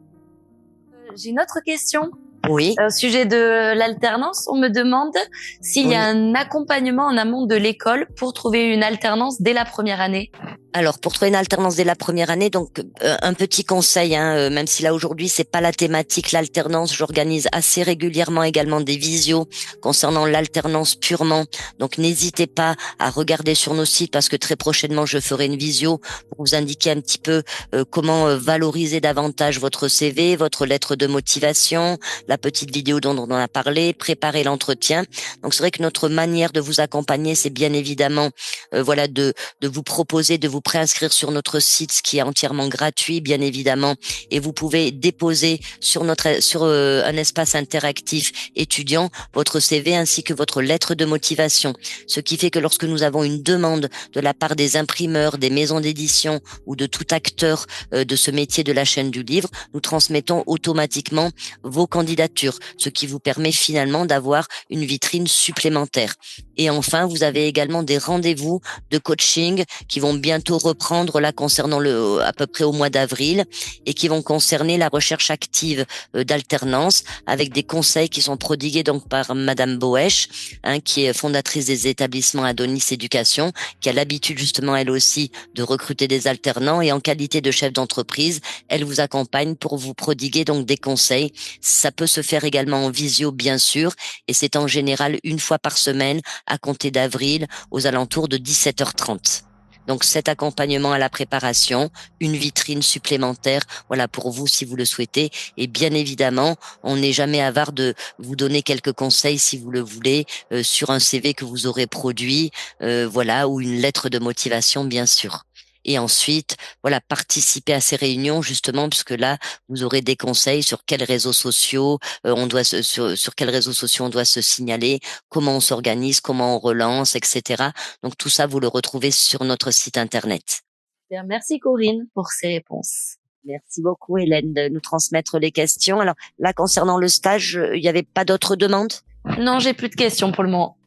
J'ai une autre question. Oui. Au sujet de l'alternance, on me demande s'il y a un accompagnement en amont de l'école pour trouver une alternance dès la première année. Alors, pour trouver une alternance dès la première année, donc un petit conseil, même si là aujourd'hui c'est pas la thématique, l'alternance, j'organise assez régulièrement également des visios concernant l'alternance purement. Donc, n'hésitez pas à regarder sur nos sites parce que très prochainement je ferai une visio pour vous indiquer un petit peu comment valoriser davantage votre CV, votre lettre de motivation, la petite vidéo dont on a parlé, préparer l'entretien. Donc, c'est vrai que notre manière de vous accompagner, c'est bien évidemment, de vous proposer, de vous préinscrire sur notre site, ce qui est entièrement gratuit, bien évidemment, et vous pouvez déposer sur un espace interactif étudiant votre CV ainsi que votre lettre de motivation. Ce qui fait que lorsque nous avons une demande de la part des imprimeurs, des maisons d'édition ou de tout acteur de ce métier de la chaîne du livre, nous transmettons automatiquement vos candidatures, ce qui vous permet finalement d'avoir une vitrine supplémentaire. Et enfin, vous avez également des rendez-vous de coaching qui vont bientôt reprendre là concernant à peu près au mois d'avril et qui vont concerner la recherche active d'alternance avec des conseils qui sont prodigués donc par Madame Boesch, qui est fondatrice des établissements Adonis Éducation, qui a l'habitude justement elle aussi de recruter des alternants et en qualité de chef d'entreprise, elle vous accompagne pour vous prodiguer donc des conseils. Ça peut se faire également en visio bien sûr et c'est en général une fois par semaine à compter d'avril aux alentours de 17h30. Donc cet accompagnement à la préparation, une vitrine supplémentaire, voilà pour vous si vous le souhaitez. Et bien évidemment, on n'est jamais avare de vous donner quelques conseils si vous le voulez sur un CV que vous aurez produit, voilà, ou une lettre de motivation bien sûr. Et ensuite, voilà, participer à ces réunions justement, puisque là, vous aurez des conseils sur quels réseaux sociaux sur quels réseaux sociaux on doit se signaler, comment on s'organise, comment on relance, etc. Donc tout ça, vous le retrouvez sur notre site internet. Bien, merci Corinne pour ces réponses. Merci beaucoup Hélène de nous transmettre les questions. Alors là, concernant le stage, il n'y avait pas d'autres demandes? Non, j'ai plus de questions pour le moment.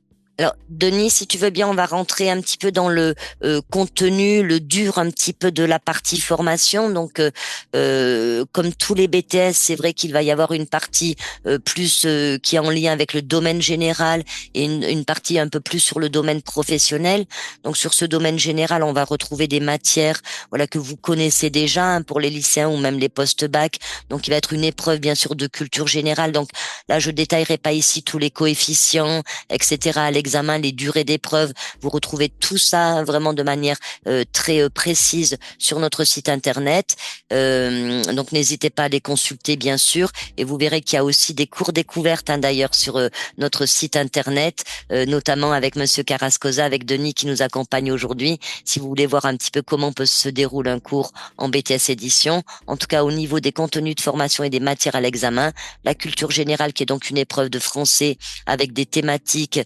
Alors, Denis, si tu veux bien, on va rentrer un petit peu dans le contenu, le dur un petit peu de la partie formation. Donc, comme tous les BTS, c'est vrai qu'il va y avoir une partie plus qui est en lien avec le domaine général et une partie un peu plus sur le domaine professionnel. Donc, sur ce domaine général, on va retrouver des matières, voilà, que vous connaissez déjà pour les lycéens ou même les post-bac. Donc, il va être une épreuve, bien sûr, de culture générale. Donc, là, je détaillerai pas ici tous les coefficients, etc. à l'examen, les durées d'épreuves. Vous retrouvez tout ça vraiment de manière très précise sur notre site internet. Donc n'hésitez pas à les consulter bien sûr. Et vous verrez qu'il y a aussi des cours découvertes d'ailleurs sur notre site internet, notamment avec Monsieur Carrascosa, avec Denis qui nous accompagne aujourd'hui. Si vous voulez voir un petit peu comment peut se dérouler un cours en BTS édition, en tout cas au niveau des contenus de formation et des matières à l'examen, la culture générale qui est donc une épreuve de français avec des thématiques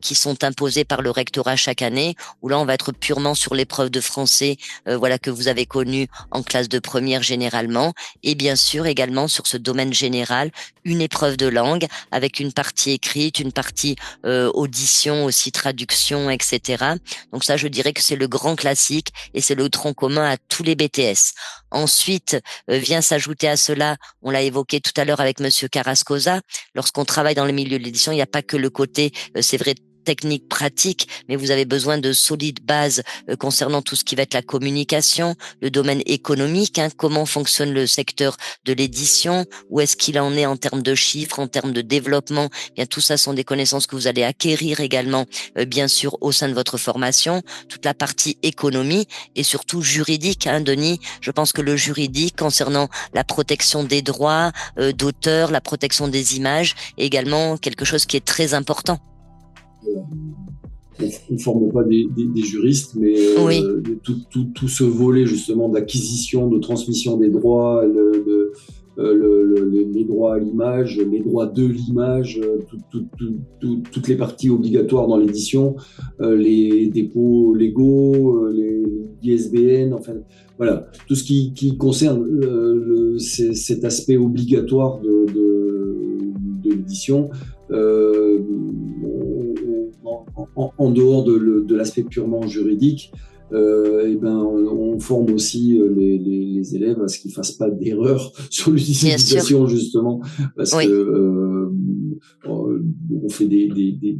qui sont imposées par le rectorat chaque année, où là on va être purement sur l'épreuve de français, voilà que vous avez connue en classe de première généralement, et bien sûr également sur ce domaine général une épreuve de langue avec une partie écrite, une partie audition aussi, traduction, etc. Donc ça, je dirais que c'est le grand classique et c'est le tronc commun à tous les BTS. Ensuite, vient s'ajouter à cela, on l'a évoqué tout à l'heure avec Monsieur Carrascosa, lorsqu'on travaille dans le milieu de l'édition, il n'y a pas que le côté, c'est vrai, technique pratique, mais vous avez besoin de solides bases concernant tout ce qui va être la communication, le domaine économique, comment fonctionne le secteur de l'édition, où est-ce qu'il en est en termes de chiffres, en termes de développement. Bien, tout ça sont des connaissances que vous allez acquérir également, bien sûr, au sein de votre formation. Toute la partie économie et surtout juridique, Denis. Je pense que le juridique concernant la protection des droits d'auteur, la protection des images, est également quelque chose qui est très important. On ne forme pas des juristes, mais oui. tout ce volet justement d'acquisition, de transmission des droits, les droits à l'image, les droits de l'image, toutes les parties obligatoires dans l'édition, les dépôts légaux, les ISBN, enfin voilà, tout ce qui concerne cet aspect obligatoire de l'édition. En dehors de l'aspect purement juridique, on forme aussi les élèves à ce qu'ils ne fassent pas d'erreurs sur l'utilisation justement, parce que on fait des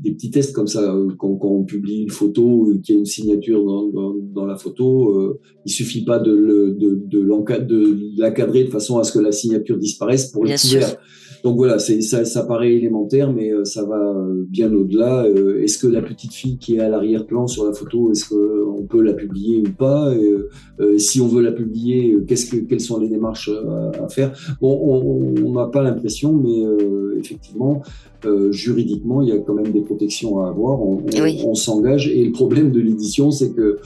petits tests comme ça quand on publie une photo qu'il y a une signature dans la photo, il suffit pas de l'encadrer de façon à ce que la signature disparaisse pour le couvert. Donc voilà, ça paraît élémentaire, mais ça va bien au-delà. Est-ce que la petite fille qui est à l'arrière-plan sur la photo, est-ce qu'on peut la publier ou pas? Si on veut la publier, quelles sont les démarches à faire? Bon, on n'a pas l'impression, mais effectivement, juridiquement, il y a quand même des protections à avoir. On s'engage. Et le problème de l'édition, c'est que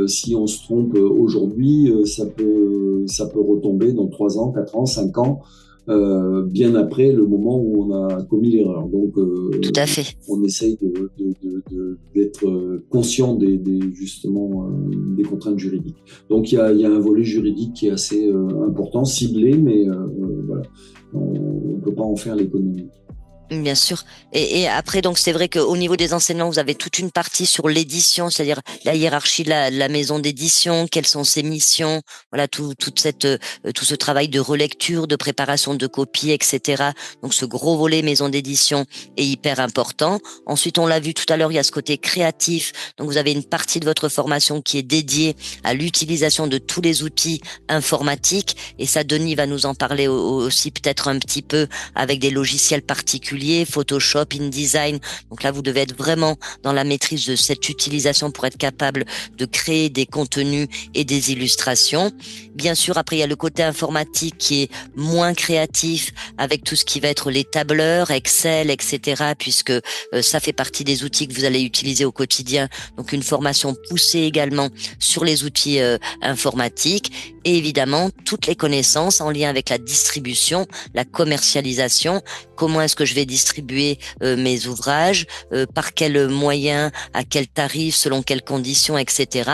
si on se trompe aujourd'hui, ça peut retomber dans 3 ans, 4 ans, 5 ans. Bien après le moment où on a commis l'erreur. Donc, tout à fait. On essaye d'être conscient justement des contraintes juridiques. Donc, il y a un volet juridique qui est assez important, ciblé, mais voilà, on ne peut pas en faire l'économie. Bien sûr. Et après, donc, c'est vrai qu'au niveau des enseignements, vous avez toute une partie sur l'édition, c'est-à-dire la hiérarchie de la maison d'édition, quelles sont ses missions, voilà, tout ce travail de relecture, de préparation de copies, etc. Donc, ce gros volet maison d'édition est hyper important. Ensuite, on l'a vu tout à l'heure, il y a ce côté créatif. Donc, vous avez une partie de votre formation qui est dédiée à l'utilisation de tous les outils informatiques. Et ça, Denis va nous en parler aussi peut-être un petit peu avec des logiciels particuliers, Photoshop, InDesign. Donc là, vous devez être vraiment dans la maîtrise de cette utilisation pour être capable de créer des contenus et des illustrations. Bien sûr, après, il y a le côté informatique qui est moins créatif avec tout ce qui va être les tableurs, Excel, etc., puisque ça fait partie des outils que vous allez utiliser au quotidien. Donc, une formation poussée également sur les outils informatiques et évidemment, toutes les connaissances en lien avec la distribution, la commercialisation. Comment est-ce que je vais distribuer mes ouvrages, par quels moyens, à quel tarif, selon quelles conditions, etc.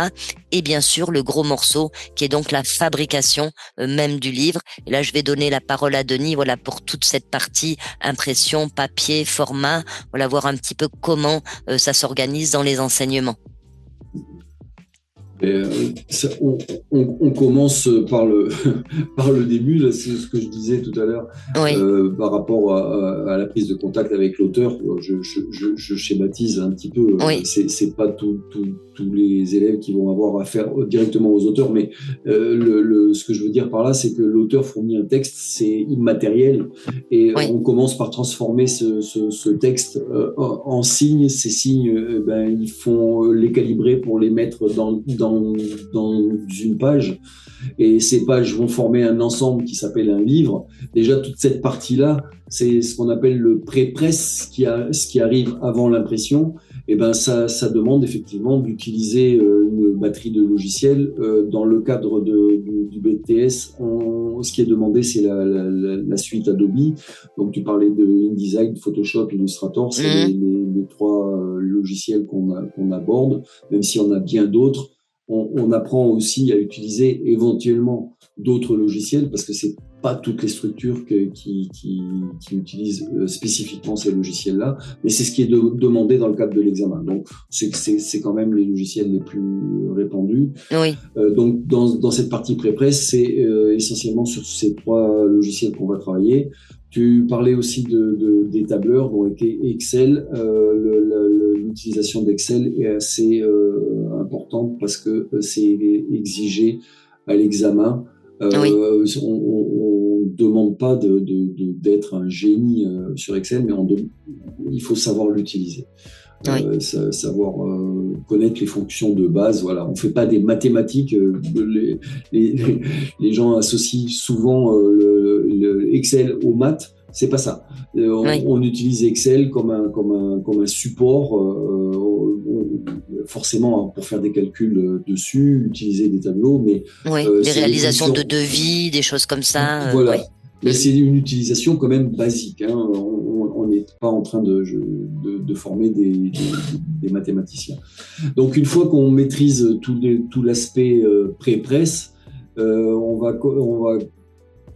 Et bien sûr, le gros morceau qui est donc la fabrication même du livre. Et là, je vais donner la parole à Denis, voilà, pour toute cette partie impression, papier, format, voilà, voir un petit peu comment ça s'organise dans les enseignements. On commence par le début, là, c'est ce que je disais tout à l'heure, oui. Par rapport à la prise de contact avec l'auteur. Je schématise un petit peu. Oui. C'est pas tous les élèves qui vont avoir affaire directement aux auteurs, mais ce que je veux dire par là, c'est que l'auteur fournit un texte, c'est immatériel, et oui. on commence par transformer ce texte en signes. Ces signes, il faut les calibrer pour les mettre dans une page, et ces pages vont former un ensemble qui s'appelle un livre. Déjà, toute cette partie-là, c'est ce qu'on appelle le pré-presse, ce qui arrive avant l'impression. Et ça demande effectivement d'utiliser une batterie de logiciels. Dans le cadre du BTS, ce qui est demandé, c'est la suite Adobe. Donc, tu parlais de InDesign, Photoshop, Illustrator, c'est les 3 logiciels qu'on aborde, même s'il y en a bien d'autres. On apprend aussi à utiliser éventuellement d'autres logiciels, parce que c'est pas toutes les structures qui utilisent spécifiquement ces logiciels-là, mais c'est ce qui est demandé dans le cadre de l'examen. Donc, c'est quand même les logiciels les plus répandus. Oui. Donc, dans cette partie pré-presse, c'est essentiellement sur ces 3 logiciels qu'on va travailler. Tu parlais aussi des tableurs, donc Excel. L'utilisation d'Excel est assez importante parce que c'est exigé à l'examen. On ne demande pas d'être un génie sur Excel, mais il faut savoir l'utiliser. Savoir connaître les fonctions de base. Voilà, on fait pas des mathématiques. Les gens associent souvent le Excel aux maths. C'est pas ça. On utilise Excel comme un support, forcément pour faire des calculs dessus, utiliser des tableaux, mais des réalisations de devis, des choses comme ça. Voilà. Mais c'est une utilisation quand même basique. Hein. On n'est pas en train de former des mathématiciens. Donc, une fois qu'on maîtrise tout l'aspect pré-presse, on va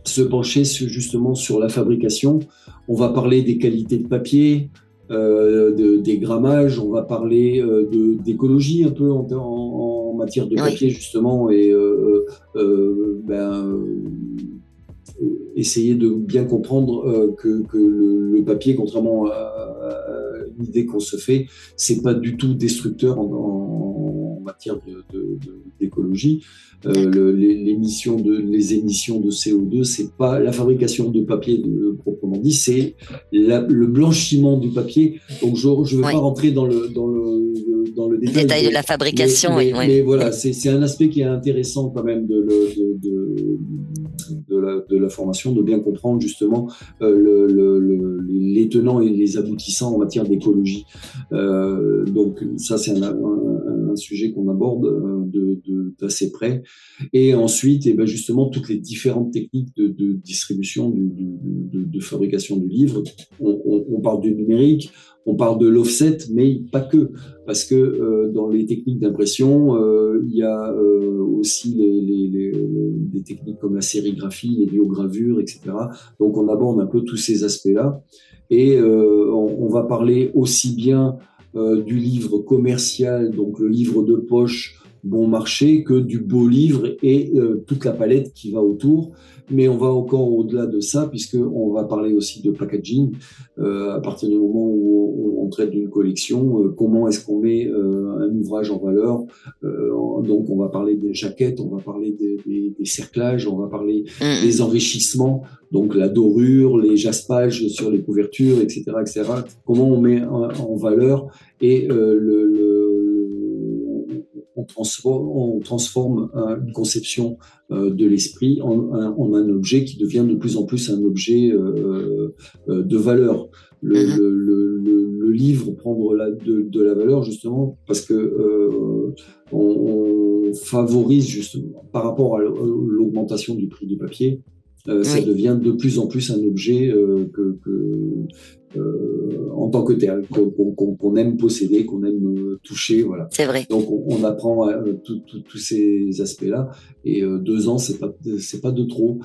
se pencher justement sur la fabrication. On va parler des qualités de papier, des grammages. On va parler d'écologie un peu en matière de papier, justement, et essayer de bien comprendre que le papier, contrairement à l'idée qu'on se fait, c'est pas du tout destructeur en matière d'écologie. Les émissions de CO2, c'est pas la fabrication de papier proprement dit, c'est le blanchiment du papier. Donc je ne vais pas rentrer dans le détail de la fabrication. Mais voilà, c'est un aspect qui est intéressant quand même de la formation, de bien comprendre justement les tenants et les aboutissants en matière d'écologie. Donc ça, c'est un sujet qu'on aborde d'assez près. Et ensuite, justement, toutes les différentes techniques de distribution, de fabrication du livre. On parle du numérique, on parle de l'offset, mais pas que, parce que dans les techniques d'impression, il y a aussi des techniques comme la sérigraphie, les biogravures, etc. Donc on aborde un peu tous ces aspects-là. Et on va parler aussi bien du livre commercial, donc le livre de poche bon marché, que du beau livre et toute la palette qui va autour. Mais on va encore au-delà de ça, puisqu'on va parler aussi de packaging. À partir du moment où on traite d'une collection, comment est-ce qu'on met un ouvrage en valeur. Donc on va parler des jaquettes, on va parler des cerclages, on va parler des enrichissements, donc la dorure, les jaspages sur les couvertures, etc., etc. Comment on met en valeur et on transforme une conception de l'esprit en un objet qui devient de plus en plus un objet de valeur. Le livre prendre de la valeur justement parce que on favorise justement par rapport à l'augmentation du prix du papier. Ça devient de plus en plus un objet en tant que tel, qu'on aime posséder, qu'on aime toucher, voilà. C'est vrai. Donc on apprend tous ces aspects-là, et 2 ans, c'est pas de trop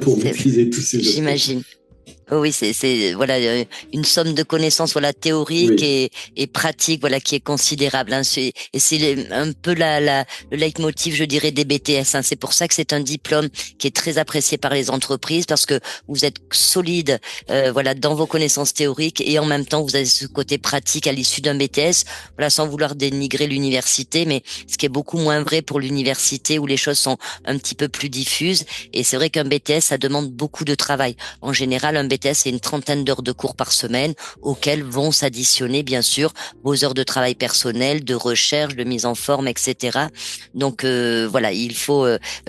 pour maîtriser tous ces aspects. J'imagine. Oui, c'est voilà une somme de connaissances théoriques et pratiques qui est considérable. Et c'est un peu le leitmotiv, je dirais, des BTS. C'est pour ça que c'est un diplôme qui est très apprécié par les entreprises parce que vous êtes solide dans vos connaissances théoriques et en même temps vous avez ce côté pratique à l'issue d'un BTS. Sans vouloir dénigrer l'université, mais ce qui est beaucoup moins vrai pour l'université où les choses sont un petit peu plus diffuses. Et c'est vrai qu'un BTS ça demande beaucoup de travail. En général, un BTS, c'est une 30aine d'heures de cours par semaine auxquelles vont s'additionner, bien sûr, vos heures de travail personnel, de recherche, de mise en forme, etc. Donc, il faut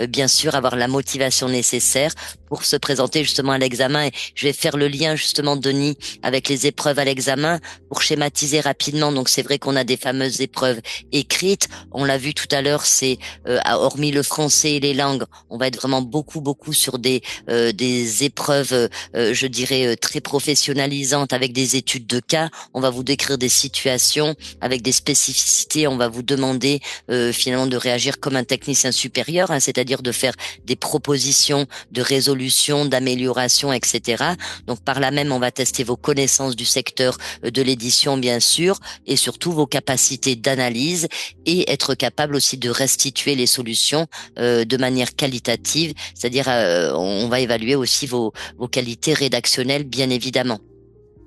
bien sûr avoir la motivation nécessaire pour se présenter justement à l'examen. Et je vais faire le lien justement, Denis, avec les épreuves à l'examen pour schématiser rapidement. Donc, c'est vrai qu'on a des fameuses épreuves écrites. On l'a vu tout à l'heure, c'est hormis le français et les langues, on va être vraiment beaucoup sur des épreuves je dirais très professionnalisantes avec des études de cas. On va vous décrire des situations avec des spécificités. On va vous demander finalement de réagir comme un technicien supérieur, c'est-à-dire de faire des propositions de résolution, d'amélioration, etc. Donc par là même, on va tester vos connaissances du secteur de l'édition, bien sûr, et surtout vos capacités d'analyse et être capable aussi de restituer les solutions de manière qualitative, c'est-à-dire on va évaluer aussi vos qualités rédactionnelles, bien évidemment.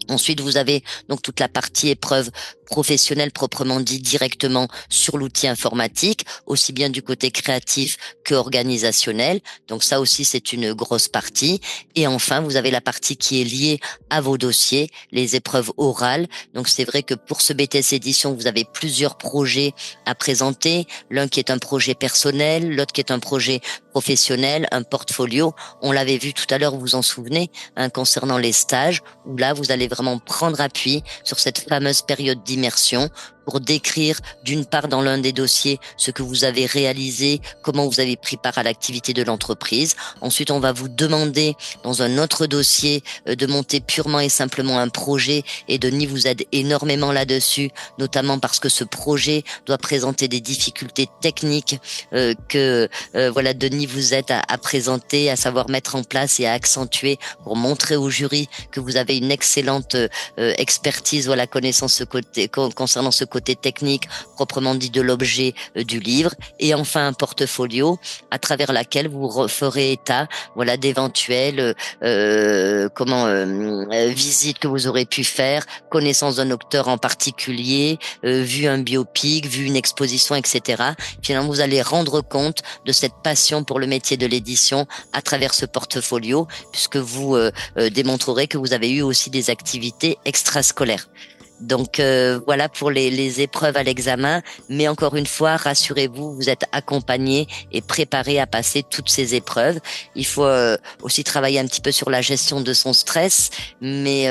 Ensuite, vous avez donc toute la partie épreuve professionnelle proprement dit directement sur l'outil informatique, aussi bien du côté créatif que organisationnel. Donc ça aussi, c'est une grosse partie. Et enfin, vous avez la partie qui est liée à vos dossiers, les épreuves orales. Donc c'est vrai que pour ce BTS édition, vous avez plusieurs projets à présenter. L'un qui est un projet personnel, l'autre qui est un projet professionnel, un portfolio. On l'avait vu tout à l'heure, vous vous en souvenez, concernant les stages, où là, vous allez vraiment prendre appui sur cette fameuse période d'immersion pour décrire d'une part dans l'un des dossiers ce que vous avez réalisé, comment vous avez pris part à l'activité de l'entreprise. Ensuite, on va vous demander dans un autre dossier de monter purement et simplement un projet, et Denis vous aide énormément là-dessus, notamment parce que ce projet doit présenter des difficultés techniques que Denis vous aide à présenter, à savoir mettre en place et à accentuer pour montrer au jury que vous avez une excellente expertise, connaissance concernant ce côté technique, proprement dit de l'objet du livre, et enfin un portfolio à travers laquelle vous ferez état, voilà, d'éventuelles visites que vous aurez pu faire, connaissance d'un auteur en particulier, vu un biopic, vu une exposition, etc. Finalement, vous allez rendre compte de cette passion pour le métier de l'édition à travers ce portfolio, puisque vous démontrerez que vous avez eu aussi des activités extrascolaires. Donc voilà pour les épreuves à l'examen, mais encore une fois, rassurez-vous, vous êtes accompagné et préparé à passer toutes ces épreuves. Il faut aussi travailler un petit peu sur la gestion de son stress, mais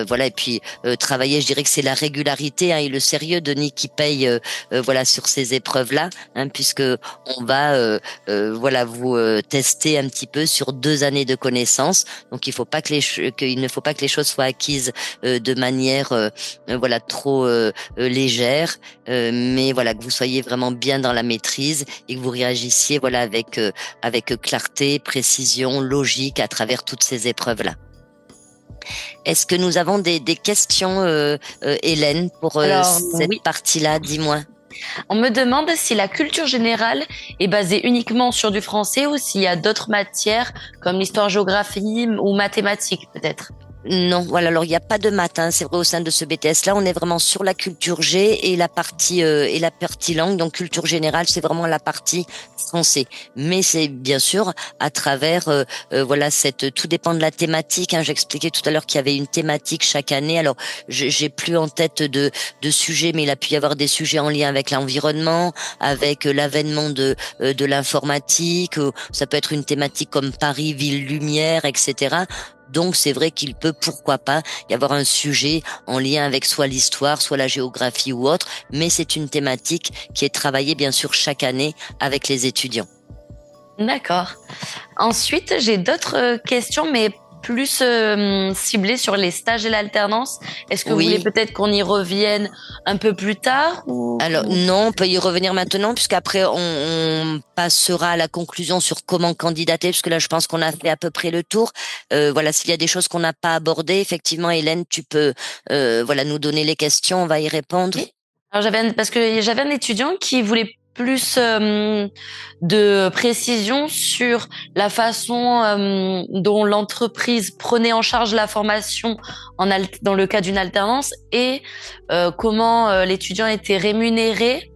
voilà, et puis travailler, je dirais que c'est la régularité et le sérieux, Denis, qui paye voilà sur ces épreuves-là, puisque on va voilà vous tester un petit peu sur 2 années de connaissances. Donc il ne faut pas que les choses soient acquises de manière voilà trop légère, mais voilà que vous soyez vraiment bien dans la maîtrise et que vous réagissiez voilà avec clarté, précision, logique à travers toutes ces épreuves là. Est-ce que nous avons des questions, Hélène, pour cette partie-là? Dis-moi. On me demande si la culture générale est basée uniquement sur du français ou s'il y a d'autres matières comme l'histoire-géographie ou mathématiques peut-être. Non, voilà. Alors il n'y a pas de maths, c'est vrai au sein de ce BTS-là, on est vraiment sur la culture G et la partie langue. Donc culture générale, c'est vraiment la partie français. Mais c'est bien sûr à travers voilà tout dépend de la thématique. J'expliquais tout à l'heure qu'il y avait une thématique chaque année. Alors j'ai plus en tête de sujets, mais il a pu y avoir des sujets en lien avec l'environnement, avec l'avènement de l'informatique. Ça peut être une thématique comme Paris, ville lumière, etc. Donc c'est vrai qu'il peut, pourquoi pas, y avoir un sujet en lien avec soit l'histoire, soit la géographie ou autre, mais c'est une thématique qui est travaillée bien sûr chaque année avec les étudiants. D'accord. Ensuite, j'ai d'autres questions, mais plus ciblées sur les stages et l'alternance. Est-ce que vous voulez peut-être qu'on y revienne un peu plus tard ou... Alors non, on peut y revenir maintenant puisqu'après on passera à la conclusion sur comment candidater, parce que là je pense qu'on a fait à peu près le tour. Voilà, s'il y a des choses qu'on n'a pas abordées, effectivement, Hélène, tu peux voilà nous donner les questions, on va y répondre. Oui. Alors j'avais un étudiant qui voulait plus de précision sur la façon dont l'entreprise prenait en charge la formation dans le cas d'une alternance et comment l'étudiant était rémunéré.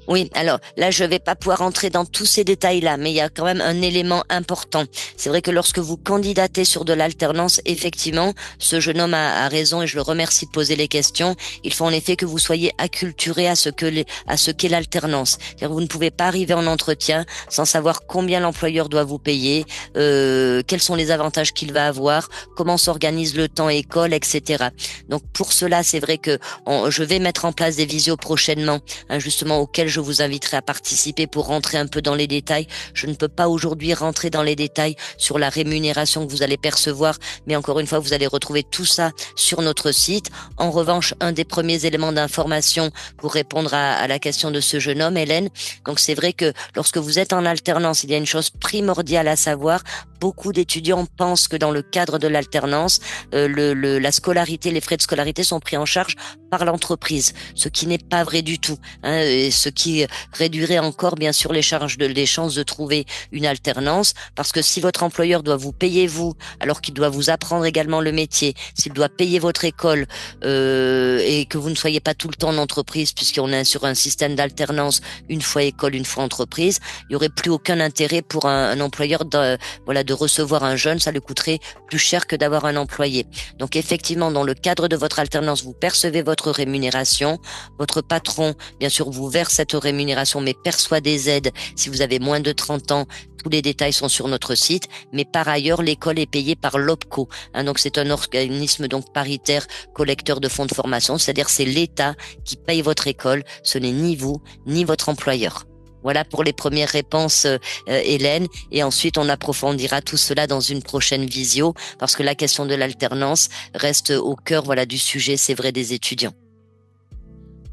Oui, alors là, je vais pas pouvoir entrer dans tous ces détails-là, mais il y a quand même un élément important. C'est vrai que lorsque vous candidatez sur de l'alternance, effectivement, ce jeune homme a raison et je le remercie de poser les questions. Il faut en effet que vous soyez acculturé à ce qu'est l'alternance. C'est-à-dire, vous ne pouvez pas arriver en entretien sans savoir combien l'employeur doit vous payer, quels sont les avantages qu'il va avoir, comment s'organise le temps école, etc. Donc pour cela, c'est vrai que je vais mettre en place des visios prochainement, justement auxquelles je vous inviterai à participer pour rentrer un peu dans les détails. Je ne peux pas aujourd'hui rentrer dans les détails sur la rémunération que vous allez percevoir, mais encore une fois, vous allez retrouver tout ça sur notre site. En revanche, un des premiers éléments d'information pour répondre à la question de ce jeune homme, Hélène, donc c'est vrai que lorsque vous êtes en alternance, il y a une chose primordiale à savoir. Beaucoup d'étudiants pensent que dans le cadre de l'alternance, la scolarité, les frais de scolarité sont pris en charge par l'entreprise, ce qui n'est pas vrai du tout, et ce qui réduirait encore bien sûr les chances de trouver une alternance, parce que si votre employeur doit vous payer vous, alors qu'il doit vous apprendre également le métier, s'il doit payer votre école et que vous ne soyez pas tout le temps en entreprise, puisqu'on est sur un système d'alternance, une fois école, une fois entreprise, il y aurait plus aucun intérêt pour un employeur de recevoir un jeune, ça lui coûterait plus cher que d'avoir un employé. Donc effectivement, dans le cadre de votre alternance, vous percevez votre rémunération, votre patron, bien sûr, vous verse cette rémunération, mais perçoit des aides si vous avez moins de 30 ans. Tous les détails sont sur notre site, mais par ailleurs, l'école est payée par l'OPCO. Donc c'est un organisme donc paritaire collecteur de fonds de formation, c'est-à-dire c'est l'État qui paye votre école, ce n'est ni vous, ni votre employeur. Voilà pour les premières réponses, Hélène. Et ensuite, on approfondira tout cela dans une prochaine visio, parce que la question de l'alternance reste au cœur, du sujet, c'est vrai, des étudiants.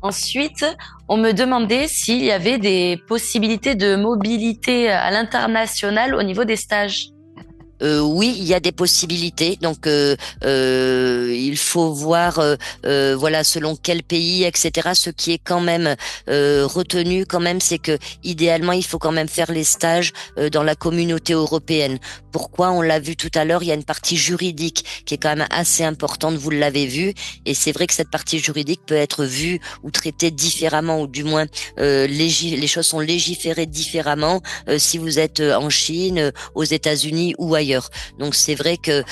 Ensuite, on me demandait s'il y avait des possibilités de mobilité à l'international au niveau des stages. Oui, il y a des possibilités. Donc, il faut voir, voilà, selon quel pays, etc. Ce qui est quand même retenu, quand même, c'est que idéalement, il faut quand même faire les stages dans la communauté européenne. Pourquoi? On l'a vu tout à l'heure, il y a une partie juridique qui est quand même assez importante. Vous l'avez vu, et c'est vrai que cette partie juridique peut être vue ou traitée différemment, ou du moins les choses sont légiférées différemment si vous êtes en Chine, aux États-Unis ou ailleurs. Donc c'est vrai que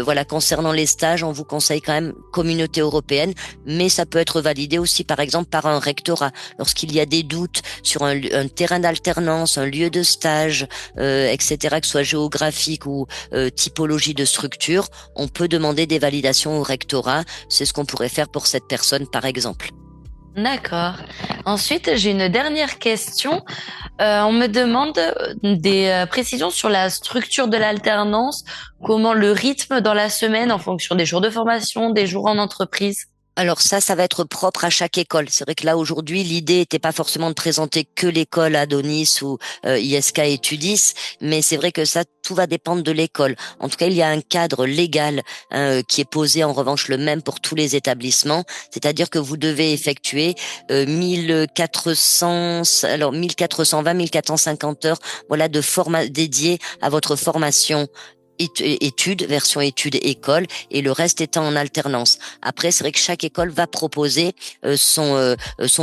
voilà, concernant les stages, on vous conseille quand même communauté européenne, mais ça peut être validé aussi par exemple par un rectorat lorsqu'il y a des doutes sur un terrain d'alternance, un lieu de stage, etc., que ce soit géographique ou typologie de structure. On peut demander des validations au rectorat. C'est ce qu'on pourrait faire pour cette personne par exemple. D'accord. Ensuite, j'ai une dernière question. On me demande des précisions sur la structure de l'alternance, comment le rythme dans la semaine en fonction des jours de formation, des jours en entreprise. Alors ça va être propre à chaque école. C'est vrai que là aujourd'hui, l'idée n'était pas forcément de présenter que l'école Adonis ou ISK Étudis, mais c'est vrai que ça, tout va dépendre de l'école. En tout cas, il y a un cadre légal qui est posé en revanche le même pour tous les établissements, c'est-à-dire que vous devez effectuer 1420, 1450 heures, voilà, de dédiées à votre formation études, version études école, et le reste étant en alternance. Après, c'est vrai que chaque école va proposer son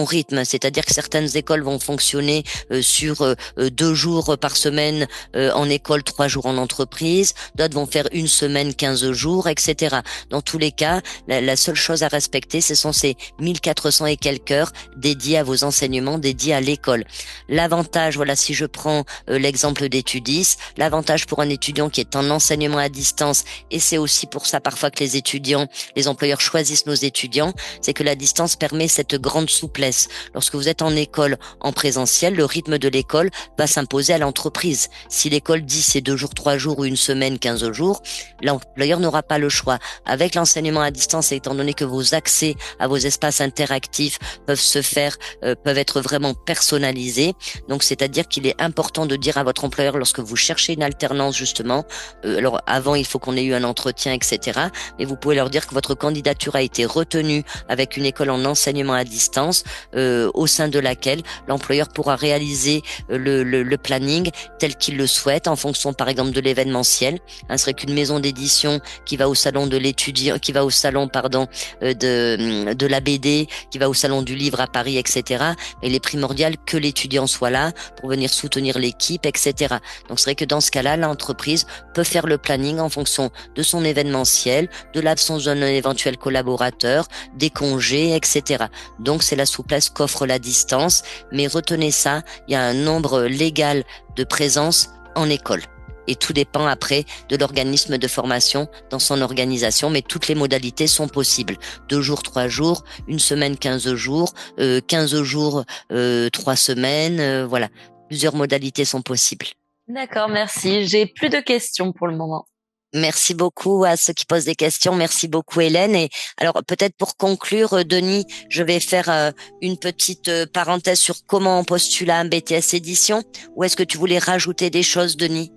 rythme, c'est-à-dire que certaines écoles vont fonctionner sur 2 jours par semaine en école, 3 jours en entreprise, d'autres vont faire une semaine, 15 jours, etc. Dans tous les cas, la seule chose à respecter, ce sont ces 1400 et quelques heures dédiées à vos enseignements, dédiés à l'école. L'avantage, voilà, si je prends l'exemple d'Étudis, l'avantage pour un étudiant qui est en enseignement à distance, et c'est aussi pour ça parfois que les employeurs choisissent nos étudiants, c'est que la distance permet cette grande souplesse. Lorsque vous êtes en école en présentiel, le rythme de l'école va s'imposer à l'entreprise. Si l'école dit c'est 2 jours, 3 jours ou une semaine, 15 jours, l'employeur n'aura pas le choix. Avec l'enseignement à distance, et étant donné que vos accès à vos espaces interactifs peuvent être vraiment personnalisés, donc c'est-à-dire qu'il est important de dire à votre employeur lorsque vous cherchez une alternance justement, alors avant il faut qu'on ait eu un entretien, etc. Mais vous pouvez leur dire que votre candidature a été retenue avec une école en enseignement à distance, au sein de laquelle l'employeur pourra réaliser le planning tel qu'il le souhaite en fonction par exemple de l'événementiel. Ce serait qu'une maison d'édition qui va au salon de l'étudiant, qui va au salon de la BD, qui va au salon du livre à Paris, etc. Mais il est primordial que l'étudiant soit là pour venir soutenir l'équipe, etc. Donc c'est vrai que dans ce cas-là, l'entreprise peut faire le planning en fonction de son événementiel, de l'absence d'un éventuel collaborateur, des congés, etc. Donc c'est la souplesse qu'offre la distance, mais retenez ça, il y a un nombre légal de présence en école. Et tout dépend après de l'organisme de formation dans son organisation, mais toutes les modalités sont possibles. 2 jours, 3 jours, une semaine, 15 jours, 15 jours, 3 semaines, voilà. Plusieurs modalités sont possibles. D'accord, merci. J'ai plus de questions pour le moment. Merci beaucoup à ceux qui posent des questions. Merci beaucoup, Hélène. Et alors, peut-être pour conclure, Denis, je vais faire une petite parenthèse sur comment on postule à un BTS édition. Ou est-ce que tu voulais rajouter des choses, Denis?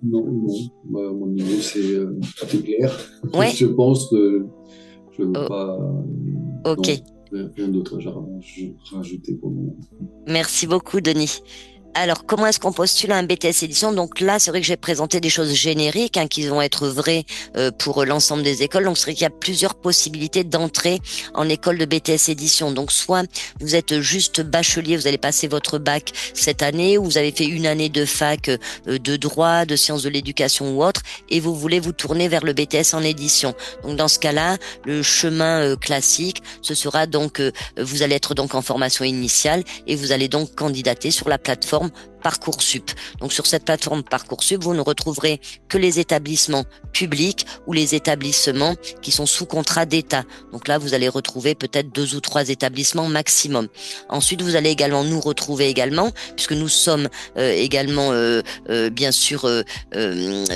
Non. Mon niveau, tout est clair. Ouais. Je pense que je ne veux pas... Ok. Non, rien d'autre à rajouter pour le moment. Merci beaucoup, Denis. Alors, comment est-ce qu'on postule à un BTS édition? Donc là, c'est vrai que j'ai présenté des choses génériques qui vont être vraies pour l'ensemble des écoles. Donc, c'est vrai qu'il y a plusieurs possibilités d'entrée en école de BTS édition. Donc, soit vous êtes juste bachelier, vous allez passer votre bac cette année, ou vous avez fait une année de fac de droit, de sciences de l'éducation ou autre, et vous voulez vous tourner vers le BTS en édition. Donc, dans ce cas-là, le chemin classique, ce sera donc, vous allez être donc en formation initiale et vous allez donc candidater sur la plateforme Parcoursup. Donc sur cette plateforme Parcoursup, vous ne retrouverez que les établissements publics ou les établissements qui sont sous contrat d'État. Donc là, vous allez retrouver peut-être 2 ou 3 établissements maximum. Ensuite, vous allez également nous retrouver également, puisque nous sommes également bien sûr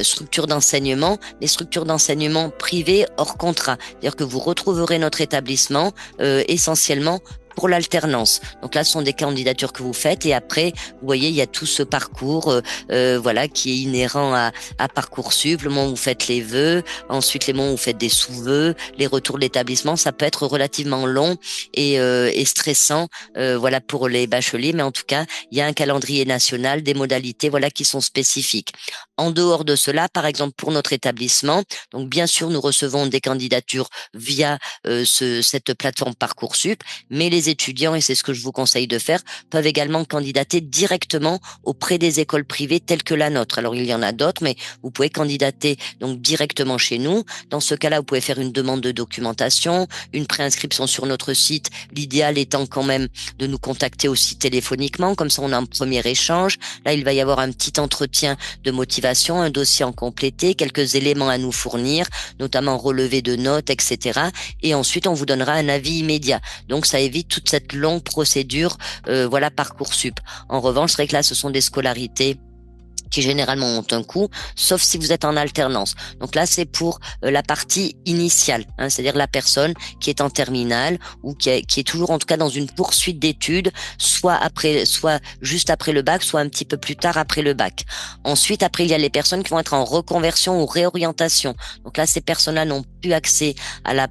structures d'enseignement, les structures d'enseignement privées hors contrat. C'est-à-dire que vous retrouverez notre établissement essentiellement pour l'alternance. Donc là, ce sont des candidatures que vous faites et après, vous voyez, il y a tout ce parcours, voilà, qui est inhérent à Parcoursup. Le moment où vous faites les vœux, ensuite les moments où vous faites des sous-vœux, les retours de l'établissement, ça peut être relativement long et stressant, voilà, pour les bacheliers. Mais en tout cas, il y a un calendrier national, des modalités, voilà, qui sont spécifiques. En dehors de cela, par exemple, pour notre établissement, donc bien sûr, nous recevons des candidatures via cette plateforme Parcoursup, mais les étudiants, et c'est ce que je vous conseille de faire, peuvent également candidater directement auprès des écoles privées telles que la nôtre. Alors, il y en a d'autres, mais vous pouvez candidater donc directement chez nous. Dans ce cas-là, vous pouvez faire une demande de documentation, une préinscription sur notre site. L'idéal étant quand même de nous contacter aussi téléphoniquement, comme ça on a un premier échange. Là, il va y avoir un petit entretien de motivation, un dossier en complété, quelques éléments à nous fournir, notamment relevé de notes, etc. Et ensuite, on vous donnera un avis immédiat. Donc, ça évite toute cette longue procédure, voilà, Parcoursup. En revanche, c'est vrai que là, ce sont des scolarités qui généralement ont un coût, sauf si vous êtes en alternance. Donc là, c'est pour la partie initiale, hein, c'est-à-dire la personne qui est en terminale ou qui est toujours en tout cas dans une poursuite d'études, soit juste après le bac, soit un petit peu plus tard après le bac. Ensuite, après, il y a les personnes qui vont être en reconversion ou réorientation. Donc là, ces personnes-là n'ont plus accès à la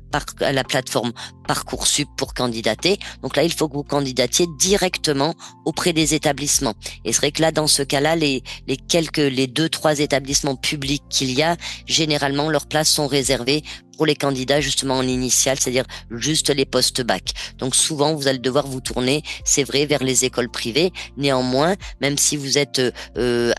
plateforme Parcoursup pour candidater. Donc là, il faut que vous candidatiez directement auprès des établissements. Et c'est vrai que là, dans ce cas-là, les 2-3 établissements publics qu'il y a, généralement, leurs places sont réservées pour les candidats justement en initiale, c'est-à-dire juste les post-bac. Donc souvent, vous allez devoir vous tourner, c'est vrai, vers les écoles privées. Néanmoins, même si vous êtes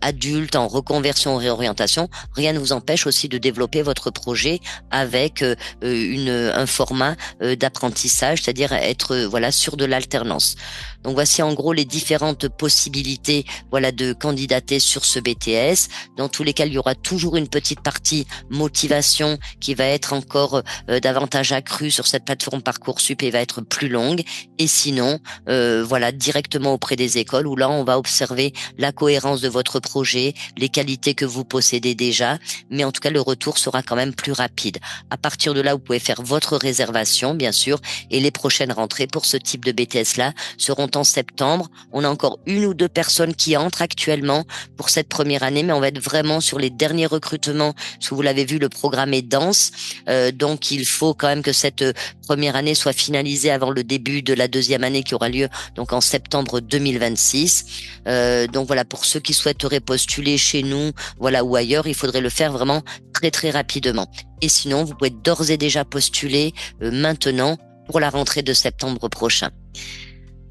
adulte en reconversion ou réorientation, rien ne vous empêche aussi de développer votre projet avec un format d'apprentissage, c'est-à-dire être voilà sur de l'alternance. Donc voici en gros les différentes possibilités voilà de candidater sur ce BTS. Dans tous les cas, il y aura toujours une petite partie motivation qui va être encore davantage accrue sur cette plateforme Parcoursup et va être plus longue. Et sinon, voilà, directement auprès des écoles où là, on va observer la cohérence de votre projet, les qualités que vous possédez déjà. Mais en tout cas, le retour sera quand même plus rapide. À partir de là, vous pouvez faire votre réservation, bien sûr, et les prochaines rentrées pour ce type de BTS-là seront en septembre. On a encore 1 ou 2 personnes qui entrent actuellement pour cette première année, mais on va être vraiment sur les derniers recrutements. Parce que vous l'avez vu, le programme est dense. Donc, il faut quand même que cette première année soit finalisée avant le début de la deuxième année qui aura lieu donc en septembre 2026. Donc voilà, pour ceux qui souhaiteraient postuler chez nous, voilà, ou ailleurs, il faudrait le faire vraiment très très rapidement. Et sinon, vous pouvez d'ores et déjà postuler maintenant pour la rentrée de septembre prochain.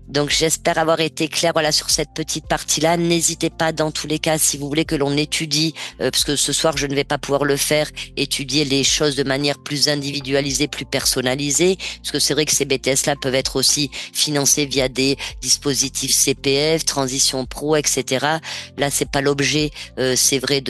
Donc j'espère avoir été claire voilà sur cette petite partie-là. N'hésitez pas dans tous les cas si vous voulez que l'on étudie, parce que ce soir je ne vais pas pouvoir le faire, étudier les choses de manière plus individualisée, plus personnalisée, parce que c'est vrai que ces BTS-là peuvent être aussi financés via des dispositifs CPF, Transition Pro, etc. Là c'est pas l'objet, c'est vrai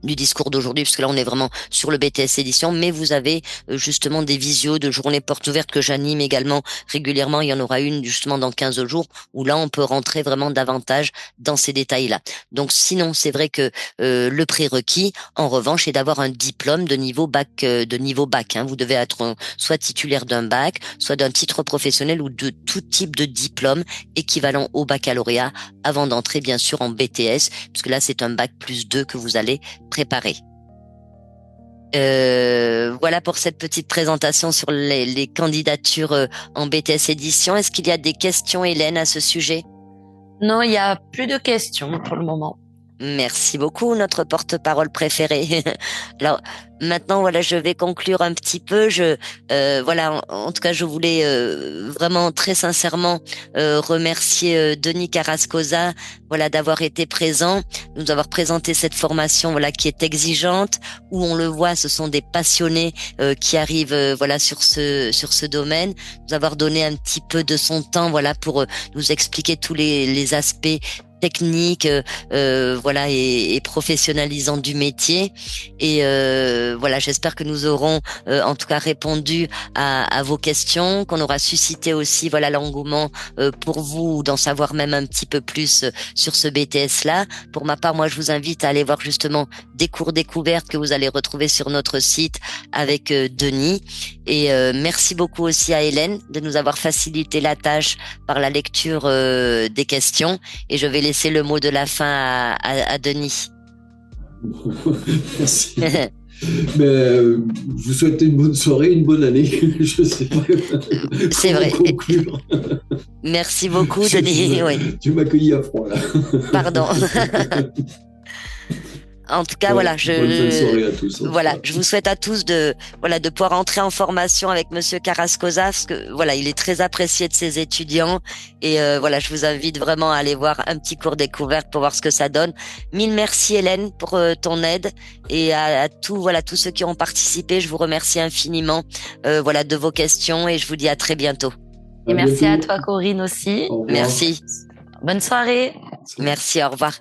du discours d'aujourd'hui, parce que là on est vraiment sur le BTS édition, mais vous avez justement des visios de journées portes ouvertes que j'anime également régulièrement. Il y en aura une justement dans 15 jours où là on peut rentrer vraiment davantage dans ces détails-là. Donc sinon c'est vrai que le prérequis en revanche est d'avoir un diplôme de niveau bac, hein. Vous devez être soit titulaire d'un bac, soit d'un titre professionnel ou de tout type de diplôme équivalent au baccalauréat avant d'entrer bien sûr en BTS, puisque là c'est un bac +2 que vous allez préparer. Voilà pour cette petite présentation sur les candidatures en BTS édition. Est-ce qu'il y a des questions, Hélène, à ce sujet? Non, il n'y a plus de questions pour le moment. Merci beaucoup, notre porte-parole préférée. Alors maintenant, voilà, je vais conclure un petit peu. Voilà, en tout cas, je voulais vraiment très sincèrement remercier Denis Carrascosa, voilà, d'avoir été présent, nous avoir présenté cette formation, voilà, qui est exigeante, où on le voit, ce sont des passionnés qui arrivent, voilà, sur ce domaine, nous avoir donné un petit peu de son temps, voilà, pour nous expliquer tous les aspects technique, voilà, et professionnalisante du métier. Et voilà, j'espère que nous aurons en tout cas répondu à vos questions, qu'on aura suscité aussi voilà l'engouement pour vous d'en savoir même un petit peu plus sur ce BTS-là. Pour ma part, moi, je vous invite à aller voir justement des cours découvertes que vous allez retrouver sur notre site avec Denis. Et merci beaucoup aussi à Hélène de nous avoir facilité la tâche par la lecture des questions. Et je vais laisser le mot de la fin à Denis. Merci. Mais je vous souhaite une bonne soirée, une bonne année. Je sais pas. C'est vrai. Conclure. Merci beaucoup, Denis. Oui. Tu m'as cueilli à froid là. Pardon. En tout cas, bonne soirée à tous. Voilà, je vous souhaite à tous de pouvoir entrer en formation avec Monsieur Carrascosa, parce que voilà, il est très apprécié de ses étudiants. Et voilà, je vous invite vraiment à aller voir un petit cours découverte pour voir ce que ça donne. Mille merci Hélène pour ton aide, et à tous ceux qui ont participé. Je vous remercie infiniment de vos questions, et je vous dis à très bientôt. Et merci à toi Corinne aussi. Merci. Bonne soirée. Merci, au revoir.